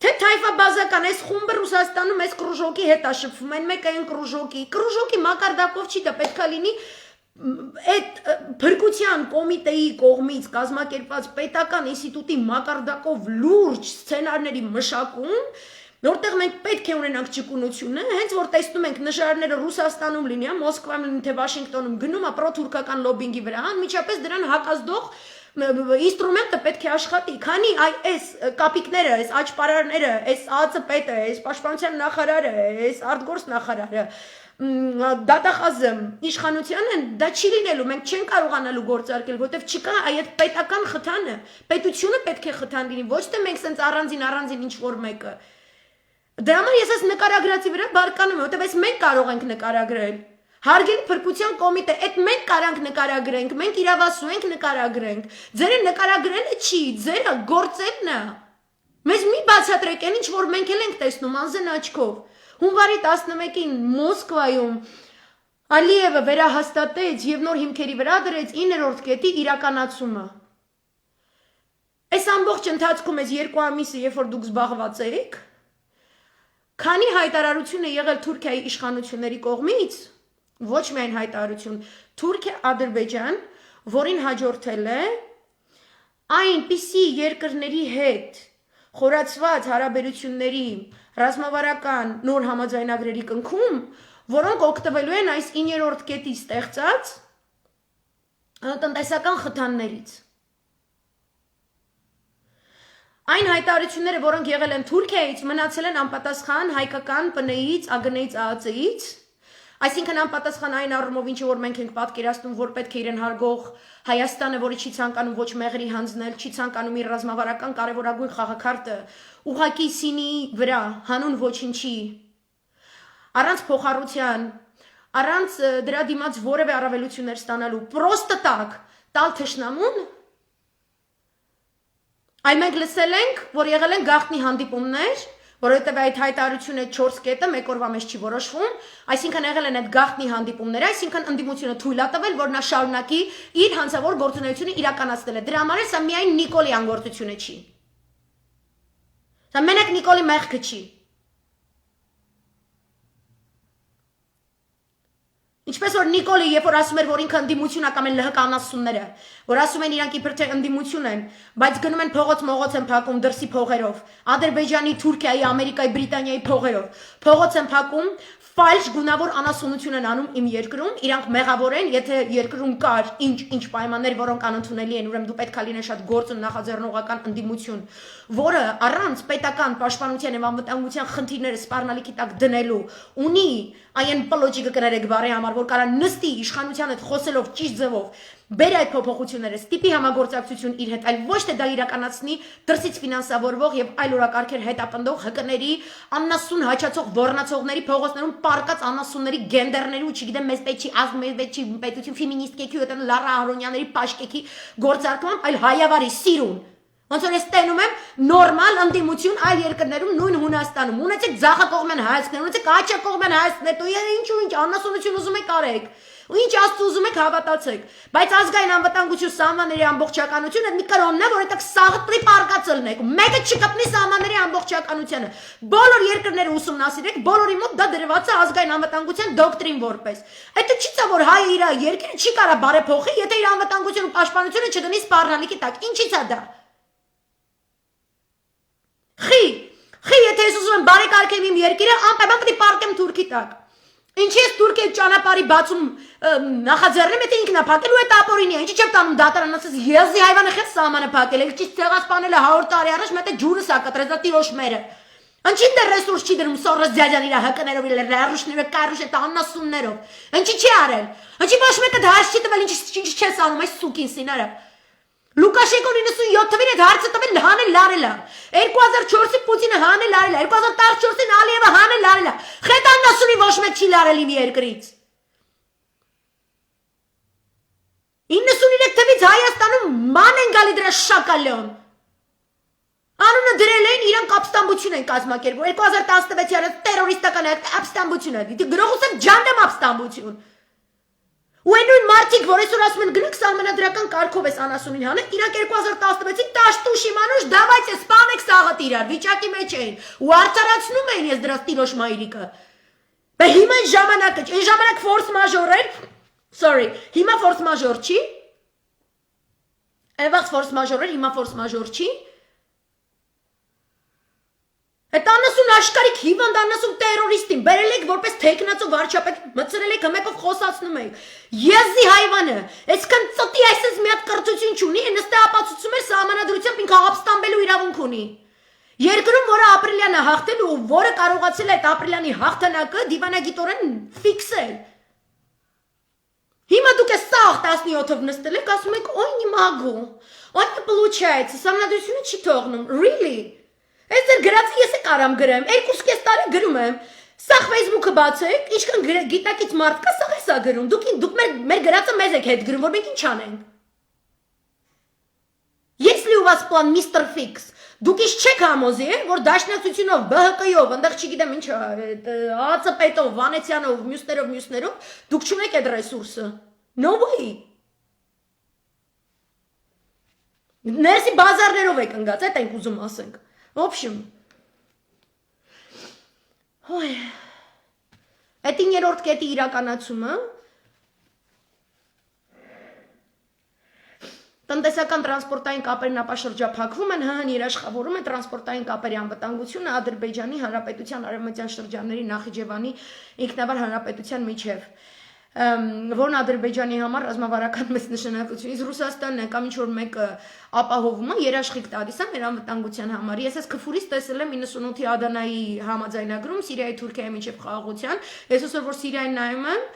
Թե թայֆաբազական այս խումբը Ռուսաստանում այս կրուժոկի հետ է շփվում, այն մեկը այն կրուժոկի մակարդակով չի, դա պետք է լինի այդ փրկության կոմիտեի կողմից կազմակերպված պետական ինստիտուտի մակարդակով լուրջ սցենարների մշակում, որտեղ մենք պետք է ունենանք ճկունությունը, հենց որ տեսնում ենք նժարները Ռուսաստանում լինի, Մոսկվայում լինի, թե Վաշինգտոնում գնում է պրոթուրքական լոբինգի վրա, անմիջապես դրան հակազդող ինստրումենտը պետք է աշխատի, քանի այս կապիկները, այս աճպարարները, այս ԱԱԾ-պետը, այս պաշտպանության նախարարը, այս արտգործ նախարարը դատախազը իշխանության են, դա չի լինելու, մենք չենք կարողանալու գործարկել, որտեվ չկա այդ պետական խթանը, պետությունը պետք է խթան լինի, ոչ թե մենք սենց առանձին ինչ որ մեկը։ Դրա համար ես այս նկարագրածի վրա բարկանում եմ, որտեվ այս մենք կարող ենք նկարագրել։ Հարգենք փրկության կոմիտե, այդ մենք կարանք նկարագրենք, մենք իրավասու ենք նկարագրենք։ Ձերը նկարագրելը չի, ձերը գործելն է։ Մեզ մի բացատրեք այն ինչ որ մենք էլ ենք տեսնում անզեն աչքով։ Հունվարի 11-ին Մոսկվայում Ալիևը վերահաստատեց եւ նոր հիմքերի վրա դրեց 9-րդ կետի իրականացումը։ Այս ամբողջ ընթացքում այս 2 ամիսը, երբ որ դուք զբաղված եք, քանի հայտարարություն է եղել Թուրքիայի իշխանությունների կողմից, ոչ միայն հայտարարություն, Թուրքիա, Ադրբեջան, որին հաջորդել է այնպիսի երկրների հետ խորացված հարաբերությունների ռազմավարական նոր համաձայնագրերի կնքում, որոնք օգտվելու են այս 9-րդ կետի ստեղծած տնտեսական խթաններից։ Այն հայտարարությունները, որոնք եղել են Թուրքիայից, մնացել են անպատասխան հայկական ՊՆ-ից, ԱԳՆ-ից, ԱԱԾ-ից, այսինքն անպատասխան այն առումով, ինչը որ մենք ենք պատկերացնում, որ պետք է իրեն հարգող Հայաստանը, որը չի ցանկանում ոչ մեղրի հանձնել, չի ցանկանում իր ռազմավարական կարևորագույն խաղաքարտը ուղղակի սինի վրա, հանուն ոչինչի, առանց փոխառության, առանց դրա դիմաց որևէ առավելություններ ստանալու, պրոստը տակ տալ թշնամուն, այ մենք լսել ենք, որ եղել են գաղտնի հանդիպումներ, որովհետև այդ հայտարարությունը 4 կետը մեկ օրվա մեջ չի որոշվում, այսինքն եղել են այդ գաղտնի հանդիպումները, այսինքն ընդդիմությունը թույլ է տվել, որ նա շարունակի իր հանցավոր գործունեությունը իրականացնել է։ Դրա համար սա միայն Նիկոլի անգործությունը չի։ Սա մենակ Նիկոլի մեղքը չի։ Ինչպես որ Նիկոլի, երբ որ ասում էր, որ ինքը ընդդիմություն է կամ են ԼՀԿ-անասունները, որ ասում են իրանք իբր թե ընդդիմություն են, բայց գնում են փողոց են փակում դրսի փողերով, Ադրբեջանի, Թուրքիայի, Ամերիկայի, Բրիտանիայի փողերով, փողոց են փակում, ֆալշ գունավոր անասունություն են անում իմ երկրում, իրանք մեղավոր են, եթե երկրում կար ինչ պայմաններ, որոնք անընդունելի են, ուրեմն դու պետք է լինես շատ գործուն նախաձեռնողական ընդդիմություն, որը առանց պետական պաշտպանության եւ անվտանգության խնդիրները սպառնալիքի տակ դնելու ունի այն պլոջիկը կներեք բարի համար, որ կարա նստի իշխանության հետ խոսելով ճիշտ ձևով, բեր այդ փոփոխությունները, ստիպի համագործակցություն իր հետ, այլ ոչ թե դա իրականացնի դրսից ֆինանսավորվող եւ այլ օրակարգեր հետապնդող ՀԿ-ների, աննասուն հաճացող ոռնացողների փողոցներում պարկած աննասունների գենդերների ու չգիտեմ մեզ պետք չի ազգ մեզ պետք չի պետություն ֆեմինիստկեքի ու այդն Լարա Արոնյանների պաշկեքի գործարկման, այլ հայավարի սիրուն։ Ոնց որ ես տենում եմ նորմալ ընդդիմություն այլ երկրներում, նույն Հունաստանում, ունեցեք ձախակողմեն հայացքներ, ունեցեք աչակողմեն հայացքներ, ինչ աննասունություն ուզում եք արեք, ու ինչ աստծո ուզում եք հավատացեք, բայց ազգային անվտանգություն սահմանների ամբողջականությունը մի կրոնն է, որ այդտեղ սաղտրի պարկածելն եք, մեկը չկպնի սահմանների ամբողջականությունը, բոլոր երկրները ուսումնասիրեք, բոլորի մոտ դա դրված է ազգային անվտանգության դոկտրին որպես, այդ չի ցա որ հայը իր երկիրը չի կարա բարեփոխի, եթե իր անվտանգությունը ու պաշտպանությունը չդնի սպառնալիքի տակ, ինչի՞ց է դա։ Խի, եթե ես ուզում եմ բարեկարգեմ իմ երկիրը, անպայման պետք է պարկեմ Թուրքի տակ։ Ինչի՞ ես Թուրքիա ճանապարհի բացում նախաձեռնում է թե ինքն է փակելու այդ ապօրինի, ինչի՞ չեմ տանում դատարան, ասես եզի հայվանը խես սահմանը փակել, ինչի՞ ցեղասպանել է 100 տարի առաջ, մետը ջուրս ա կտրել, դա տիրոշմերը։ Ինչի՞ դեռ ռեսուրս չի դնում սորս ձյաջան իր հակներով, իր ռուշներով, կարուշ այդ աննասուններով։ Ինչի՞ չի արել։ Ինչի՞ ոչ մեկը դահաշ չի տվել, ինչի՞ չես անում այս սուկին սիները։ Լուկաշենկոն 97 թվին այդ հարցը տվել հանել լարել է։ 2004-ի Պուտինը հանել լարել է, 2014-ին Ալիևը հանել լարել է։ Խետաննասունի ոչ մեկ չի լարել իմ երկրից։ 93 թվից Հայաստանում ման են գալի դրա շակալյոն։ Անունը դրել են, իրանք ապստամբություն են կազմակերպում։ 2016-ի արած տերորիստական ապստամբություն է։ Գրողս եմ ջանդեմ ապստամբություն։ Ու այն նույն մարդիկ, որ այսօր ասում են գնանք սահմանադրական կարգով էս անասունին հանենք, իրանք 2016-ին տաշտուշ իմանուշ դավայց է սպանեք սաղըտ իրար, վիճակի մեջ էին, ու արդարացնում էին ես դրած տիրոջ մայրիկը։ Բե հիմա այն ժամանակը, այն ժամանակ ֆորս մաժոր էր, sorry, հիմա ֆորս մաժոր չի, այն վաղ ֆորս մաժոր էր, հիմա ֆորս մաժոր չի, Այդ անասուն աշկարիք հիվանդ անասուն տերորիստին բերել եք որպես թեկնածու վարչապետ մտցրել եք հմեկով խոսացնում եք եզի հայվանը այսքան ծտի այսպես մի հատ կրթություն չունի նստե ապացուցում էր սահմանադրությամբ ինքը ապստամբելու իրավունք ունի երկրում որը ապրիլյանը հաղթել ու որը կարողացել է այդ ապրիլյանի հաղթանակը դիվանագիտորեն ֆիքսել Հիմա դուք այս սաղ 17-ով նստել եք ասում եք օյ не могу օյ не получается սահմանադրությունը չի թողնում really Այս ձեր գրածը ես է կարամ գրեմ, 2.5 տարի գրում եմ, սաղ Facebook-ը բացեք, ինչքան գիտակից մարդ կա, սաղ ես ա գրում, դուք մեր գրածը մեզ եք հետ գրում, որ մենք ինչ անենք։ Есть ли у вас план Mr. Fix, դուք ինչ չեք համոզի, որ դաշնակցությունով, ԲՀԿ-ով, ընդեղ չգիտեմ ինչ, ԱՑՊ-ով, Վանեցյանով, մյուսներով, դուք չունեք այդ ռեսուրսը, no way։ Ներսի բազարներով եք ընգած, այդ ենք ուզում ասենք։ В общем, այդ 9-րդ կետի իրականացումը տնտեսական տրանսպորտային կապերն ապաշրջափակվում են, ՀՀ-ն երաշխավորում է տրանսպորտային կապերի անվտանգությունը Ադրբեջանի Հանրապետության արևմտյան շրջանների Նախիջևանի ինքնավար հանրապետության միջև որն Ադրբեջանի համար ռազմավարական մեծ նշանակություն իսկ Ռուսաստանն է կամ ինչ որ մեկը ապահովում է երաշխիք տալիս է մեր անվտանգության համար ես այս քֆուրից տեսել եմ 98-ի Ադանայի համաձայնագրում Սիրիայի Թուրքիայի միջև խաղաղության ես այսօր որ Սիրիային նայում եմ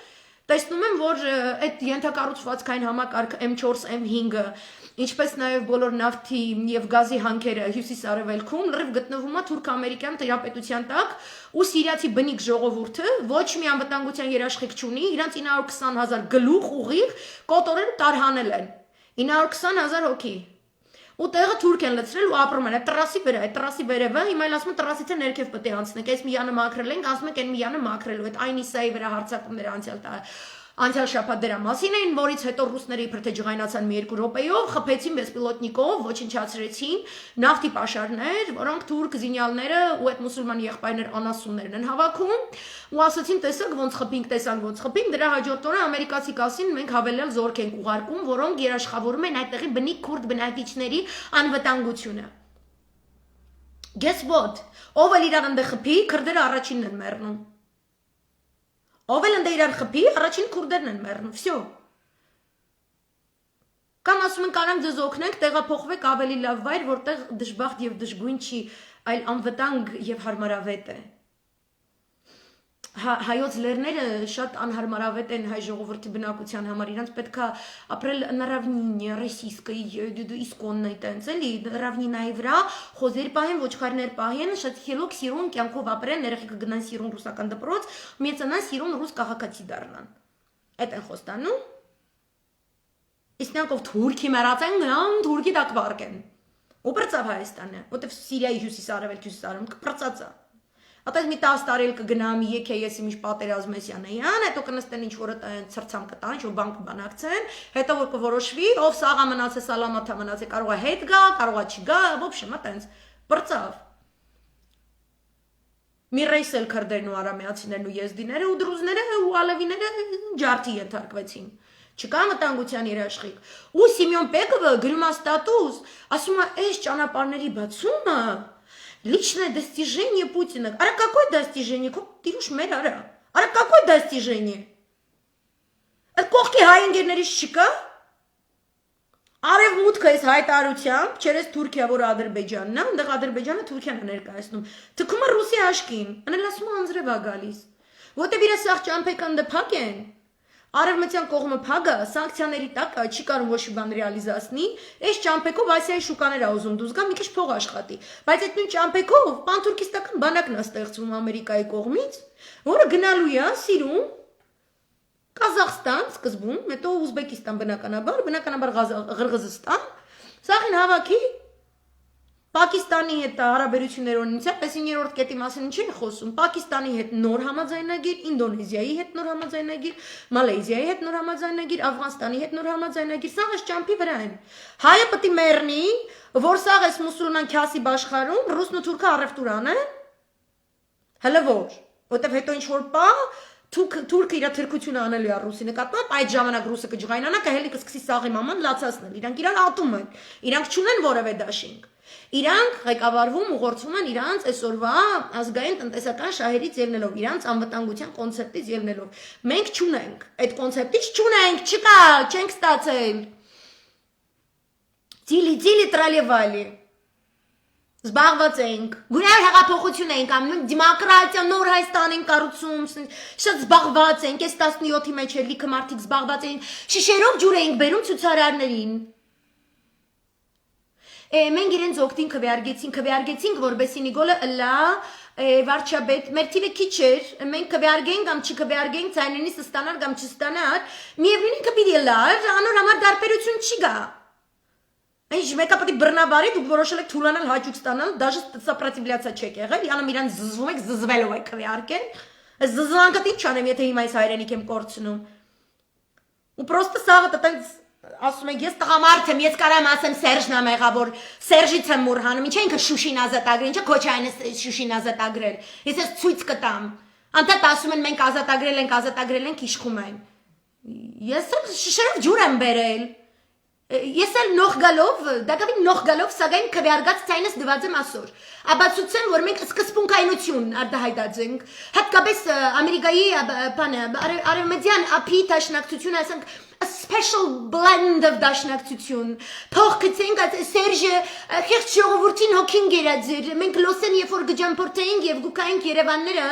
տեսնում եմ որ այդ ենթակառուցվածքային համակարգ M4 M5-ը ինչպես նաև բոլոր նավթի եւ գազի հանքերը հյուսիս-արևելքում լրիվ գտնվում է թուրք-ամերիկյան տիրապետության տակ ու սիրիացի բնիկ ժողովուրդը ոչ մի անվտանգության երաշխիք չունի իրանց 920,000 գլուխ ուղիղ կոտորեն տարհանել են 920,000 հոգի ու տեղը թուրք են լցրել ու ապրում են այդ տրասի վրա այդ տրասի վերևը հիմա էլ ասում են տրասից է ներքև պետք է անցնենք այս միանը մաքրել ենք ասում եք այն միանը մաքրելու այդ այնիսայի վրա հարձակումները Անցյալ շաբաթ դրա մասին էին, որից հետո ռուսները իբր թե ջղայնացան մի 2 րոպեով, խփեցին բեսպիլոտնիկով, ոչնչացրեցին նավթի պաշարներ, որոնք թուրք զինյալները ու այդ մուսուլման եղբայրներ անասուններն են հավաքում, ու ասացին տեսակ ոնց խփինք, տեսան ոնց խփինք, դրա հաջորդ օրը ամերիկացի կասին մենք հավելել զորք ենք ուղարկում, որոնք երաշխավորում են այդտեղի բնիկ քուրդ բնակիչների անվտանգությունը։ Guess what? Ով էլ իրար ընդ խփի, քրդերը առաջինն են մեռնում։ Ով էլ ընդ իրար խփի, առաջին քուրդերն են մեռնում, всё։ Կամ ասում են կարանք ձեզ օգնենք, տեղափոխվեք ավելի լավ վայր, որտեղ դժբախտ եւ դժգույն չի, այլ անվտանգ եւ հարմարավետ է։ Հայոց լեռները շատ անհարմարավետ են հայ ժողովրդի բնակության համար, իրանց պետքա ապրել на равнине российской исконной տենց էլի, равнинայի վրա, խոզեր պահեն, ոչխարներ պահեն, շատ խելոք սիրուն կյանքով ապրեն, երեխեքը գնան սիրուն ռուսական դպրոց, մեծանան սիրուն ռուս քաղաքացի դառնան։ Այդ են խոստանում։ Իսկ նրանք ով թուրքի մեռած են, թուրքի տակ վարկեն։ Ու բրծավ Հայաստանը, որտեվ Սիրիայի հյուսիս-արևելք կպրծած է։ Ատես մի 10 տարի էլ կգնամ եկե ես իմիշ պատերազմ Մեսյանեյան, հետո կնստեն ինչ որ ցրցամ կտան, ինչ որ բանկ բանակցեն, հետո որ կորոշվի, ով սաղա մնացե սալամաթա մնացե, կարող է հետ գա, կարող է չգա, в общем, այտենց բրծավ։ Մի ռեյսել քրդերն ու արամեացիներն ու եզդիները ու դրուզները ու ալևիները ջարդի ենթարկվեցին։ Չկա մտանգության երաշխիք։ Ու Սիմեոն Պեկովը գրում է ստատուս, ասում է, այս ճանապարհների բացումը Личное достижение Путина. Ара какое достижение? Тирюш мэр ара. Արա какое достижение? Այդ կողքի հայ ընկերներից չկա։ Արևմուտքը այս հայտարարությամբ, չերես Թուրքիա, որ Ադրբեջանն է, այնտեղ Ադրբեջանը Թուրքիան է ներկայացնում։ Թքումը Ռուսի աշկին, անել ասում անձրև է գալիս։ Որտեւ իրաց սաղ ճամփեքան դփակ են։ Արևմտյան կողմը փագը սանկցիաների տակ չի կարող ոչ մի բան ռեալիզացնի, այս ճամփեքով Ասիայի շուկաներ է ուզում դուրս գա, մի քիչ փող աշխատի։ Բայց այդ նույն ճամփեքով պանթուրքիստական բանակն է ստեղծվում Ամերիկայի կողմից, որը գնալու է Սիրում, Կազախստան սկզբում, հետո Ուզբեկիստան բնականաբար Ղրղզստան, սաղին հավաքի Պակիստանի հետ հարաբերություններ ունեցավ, այս 9-րդ կետի մասին ինչ են խոսում, Պակիստանի հետ նոր համաձայնագիր, Ինդոնեզիայի հետ նոր համաձայնագիր, Մալեզիայի հետ նոր համաձայնագիր, Աֆղանստանի հետ նոր համաձայնագիր, սաղ այս ճամփի վրա են։ Հայը պետք է մեռնի, որ սաղ այս մուսուլման քյասի աշխարհում ռուսն ու թուրքը առևտուրան են։ Հələ որ, որտեվ հետո ինչ որ պա Թուրքը իր թրքությունը անելու է ռուսի նկատմամբ, այդ ժամանակ ռուսը կջղայնանա, կհելի կսկսի սաղի մաման լացացնել, իրանք իրար ատում են, իրանք չունեն որևէ դաշինք։ Իրանք ղեկավարվում ուղղորդվում են իրանց այսօրվա ազգային տնտեսական շահերից ելնելով, իրանց անվտանգության կոնցեպտից ելնելով։ Մենք չունենք, այդ կոնցեպտից չունենք, չկա, չենք ստացել։ Ծիլի տրալևալի։ Զբաղված ենք, գունար հեղափոխություն ենք անում, դեմոկրատիա նոր Հայաստան ենք կառուցում, շատ զբաղված ենք, այս 17-ի մեջ էլ լիքը մարդիկ զբաղված են, շիշերով ջուր ենք բերում ցուցարարներին։ Մենք իրենց օգտին քվեարկեցինք, որբեսի Նիկոլը լա վարչապետ, մեր թիվը քիչ էր, մենք քվեարկենք կամ չքվեարկենք, ցայնենից ստանալ կամ չստանալ, միևնույն կպիտի լար, անոր համար դարբերություն չի գա։ Ինչ մեկը պետք է բռնաբարի, դուք որոշել եք թուլանել հաճուկ ստանալ, даже сопротивляться չեք եղել, յանում իրան զզվում եք, զզվելով եք քվեարկել։ Այս զզվանքը ինչ անեմ, եթե հիմա այս հայրենիք եմ կորցնում։ Ու պրոստը սաղը տենց ասում եք, ես տղամարդ եմ, ես կարամ ասեմ Սերժն է մեղավոր, Սերժից եմ մուրհանում, ինչ է ինքը Շուշին ազատագրել, ինչը Քոչարյանը Շուշին ազատագրել։ Ես ես ցույց կտամ։ Անդադ ասում են մենք ազատագրել ենք, իշխում են։ Ես շշերով ջուր եմ բերել։ Ես էլ նող գալով, սակայն քվեարկած ցայնս դված եմ ասոր։ Աբացուցեմ, որ մենք սկզբունքայնություն արտահայտած ենք։ Հատկապես Ամերիկայի արևմտյան ափի դաշնակցությունը, ասենք, a special blend of դաշնակցություն։ Թող գցենք այդ Սերժը խեղճ ժողովրդին հոգին գերաձեր։ Մենք լոսեն երբ որ գջամփորտեինք եւ գուկայինք Երևանները,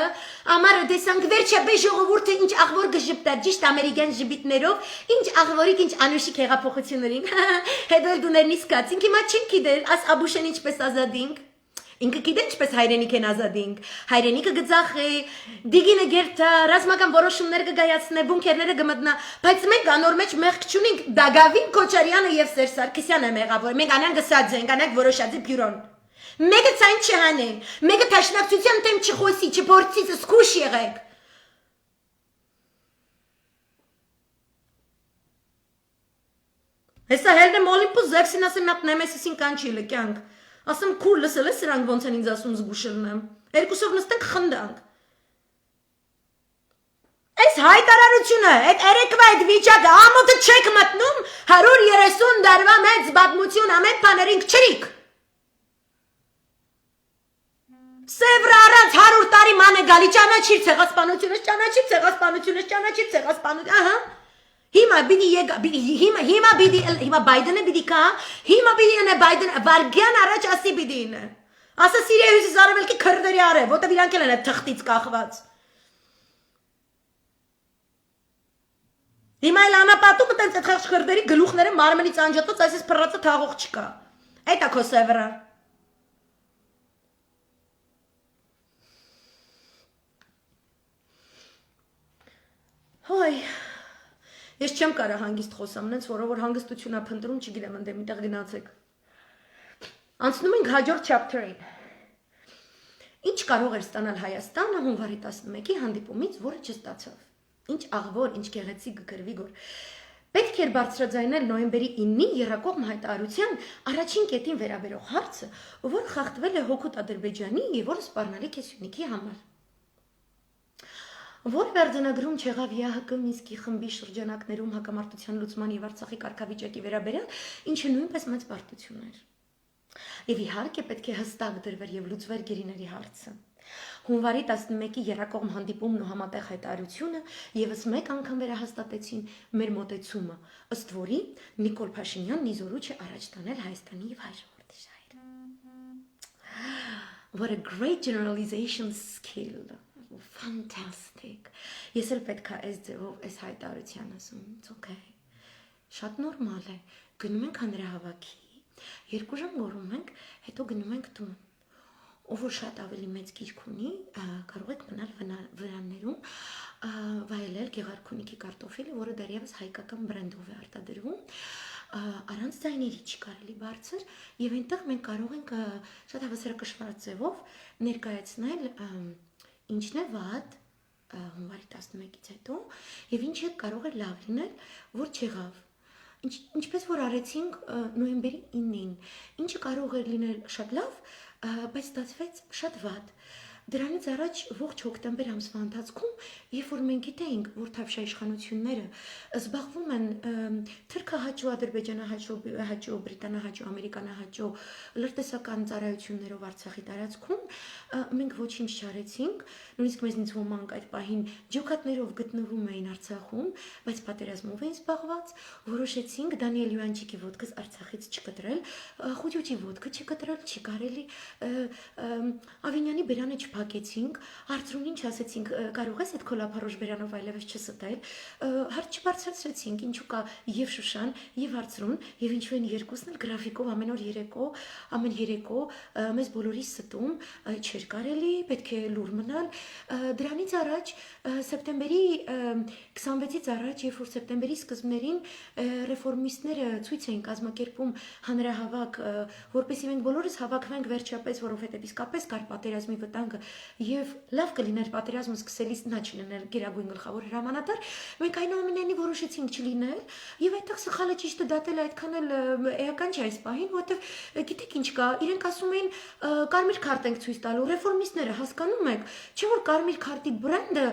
ամառը տեսանք վերջապես ժողովուրդը ինչ աղվոր գժպտա, ճիշտ ամերիկյան ժպիտներով, ինչ աղվորիկ, ինչ անուշիկ հեղափոխություններին։ Հետո դու ներնից կացինք, հիմա չենք գիտեր, աս Աբուշեն ինչպես ազատինք։ Ինքը գիտեր ինչպես հայրենիք են ազատինք, հայրենիքը գծախի, դիգինը գերտա, ռազմական որոշումներ կգայացնե, բունկերները կմտնա, բայց մենք անոր մեջ մեղք չունենք, Դագավին Քոչարյանը եւ Սերժ Սարգսյանը մեղավոր, մենք անան գսած ենք, անակ որոշածի բյուրոն։ Մեկը ցայն չհանեն, մեկը տաշնակցության դեմ չխոսի, չփորձի, զսկուշ եղեք։ Հեսա հելնեմ Օլիմպոս Զևսին ասեմ մատ Նեմեսիսին կանչիլը կյանք։ Ասեմ քուր լսել ես սրանք ոնց են ինձ ասում զգուշելն եմ։ Երկուսով նստենք խնդանք։ Այս հայտարարությունը, այդ երեկվա այդ վիճակը ամոթը չեք մտնում 130 դարվա մեծ պատմություն ամեն բաներին չրիկ։ Սևրը առանց 100 տարի ման է գալի ճանաչիր ցեղասպանությունը, ահա։ Հիմա Բայդենը պիտի կա, հիմա պիտի անե Բայդեն վարգյան առաջ ասի պիտի ինը։ Ասա Սիրիայի հյուսիս արևելքի քրդերի արև, որտեվ իրանք էլ են այդ թղթից կախված։ Հիմա էլ անապատում տենց այդ խեղճ քրդերի գլուխները մարմնից անջատված, այսպես փռածը թաղող չկա։ Այդ է քո սևրը։ Հոյ Ես չեմ կարա հանգիստ խոսամ, նենց որ հանգստություն է փնտրում, չգիտեմ ընդեմ միտեղ գնացեք։ Անցնում ենք հաջորդ chapter-ին։ Ինչ կարող էր ստանալ Հայաստանը հունվարի 11-ի հանդիպումից, որը չստացավ։ Ինչ աղվոր, ինչ գեղեցիկ գրվի գոր։ Պետք էր բարձրաձայնել նոյեմբերի 9-ի Եռակողմ հայտարարության առաջին կետին վերաբերող հարցը, որը խախտվել է հօգուտ Ադրբեջանի եւ որը սպառնալիք է Սյունիքի համար։ Որ վերջնագրում չեղավ ԵԱՀԿ Մինսկի խմբի շրջանակներում հակամարտության լուծման եւ Արցախի կարգավիճակի վերաբերյալ, ինչը նույնպես մեծ պարտություն էր։ Եվ իհարկե պետք է հստակ դրվեր եւ լուծվեր գերիների հարցը։ Հունվարի 11-ի երակողմ հանդիպումն ու համատեղ հայտարարությունը եւս մեկ անգամ վերահաստատեցին մեր մոտեցումը, ըստ որի Նիկոլ Փաշինյանն իզորու չէ առաջ տանել Հայաստանի եւ հայ ժողովրդի շահերը. What a great generalization skill. Fantastic. Ես էլ պետք է այս ձևով այս հայտարարության ասում. It's okay. Շատ նորմալ է. Գնում ենք հանրահավաքի, 2 ժամ գորում ենք, հետո գնում ենք տուն. Ով որ շատ ավելի մեծ գիրք ունի, կարող եք մնալ վրաններում, վայելել Գեղարքունիքի կարտոֆիլը, որը դեռևս հայկական բրենդով է արտադրվում, առանց ձայների չի կարելի բարձր, եւ այնտեղ մենք կարող ենք շատ հավասարակշռված ձևով ներկայացնել ինչն է վատ հունվարի 11-ից հետո եւ ինչը կարող է լավ լինել, որ չեղավ. Ինչպես որ արեցինք նոյեմբերի 9-ին, ինչը կարող էր լինել շատ լավ, բայց ստացվեց շատ վատ. Դրանից առաջ ողջ հոկտեմբեր ամսվա ընթացքում, երբ որ մենք գիտեինք, որ Թավշյա իշխանությունները զբաղվում են թրքահաճո, ադրբեջանահաճո, բրիտանահաճո, ամերիկանահաճո լրտեսական ծառայություններով Արցախի տարածքում, մենք ոչինչ չարեցինք, նույնիսկ մեզնից ոմանք այդ պահին ջոկատներով գտնվում էին Արցախում, բայց պատերազմով էին զբաղված, որոշեցինք Դանիել Յուանչիկի ոդկս Արցախից չկտրել, Խուճուճի ոդկը չկտրել, չի կարելի, Ավինյանի բերանը փակեցինք, հարցրուն ինչ ասեցինք, կարող ես այդ քոլափարոժ բերանով այլևս չստել, հարց չբարձրացրեցինք, ինչու կա եւ Շուշան, եւ հարցրուն, եւ ինչու են երկուսն էլ գրաֆիկով ամեն օր ամեն երեկո մեզ բոլորիս ստում, չէր կարելի, պետք է լուր մնալ, դրանից առաջ սեպտեմբերի 26-ից առաջ, երբ որ սեպտեմբերի սկզբներին ռեֆորմիստները ցույց էին կազմակերպում հանրահավաք, որպեսզի մենք բոլորս հավաքվենք վերջապես, որովհետեւ իսկապես կար պատերազմի վտանգը եւ լավ կլիներ պատերազմը սկսելիս նա չլիներ գերագույն գլխավոր հրամանատար, մենք այնուամենայնիվ որոշեցինք չլինել եւ այդտեղ սխալը ճիշտը դատել այդքան էլ էական չէ այս պահին, որովհետեւ գիտեք ինչ կա, իրենք ասում էին կարմիր քարտ ենք ցույց տալու, ռեֆորմիստները հասկանում եք, չէ որ կարմիր քարտի բրենդը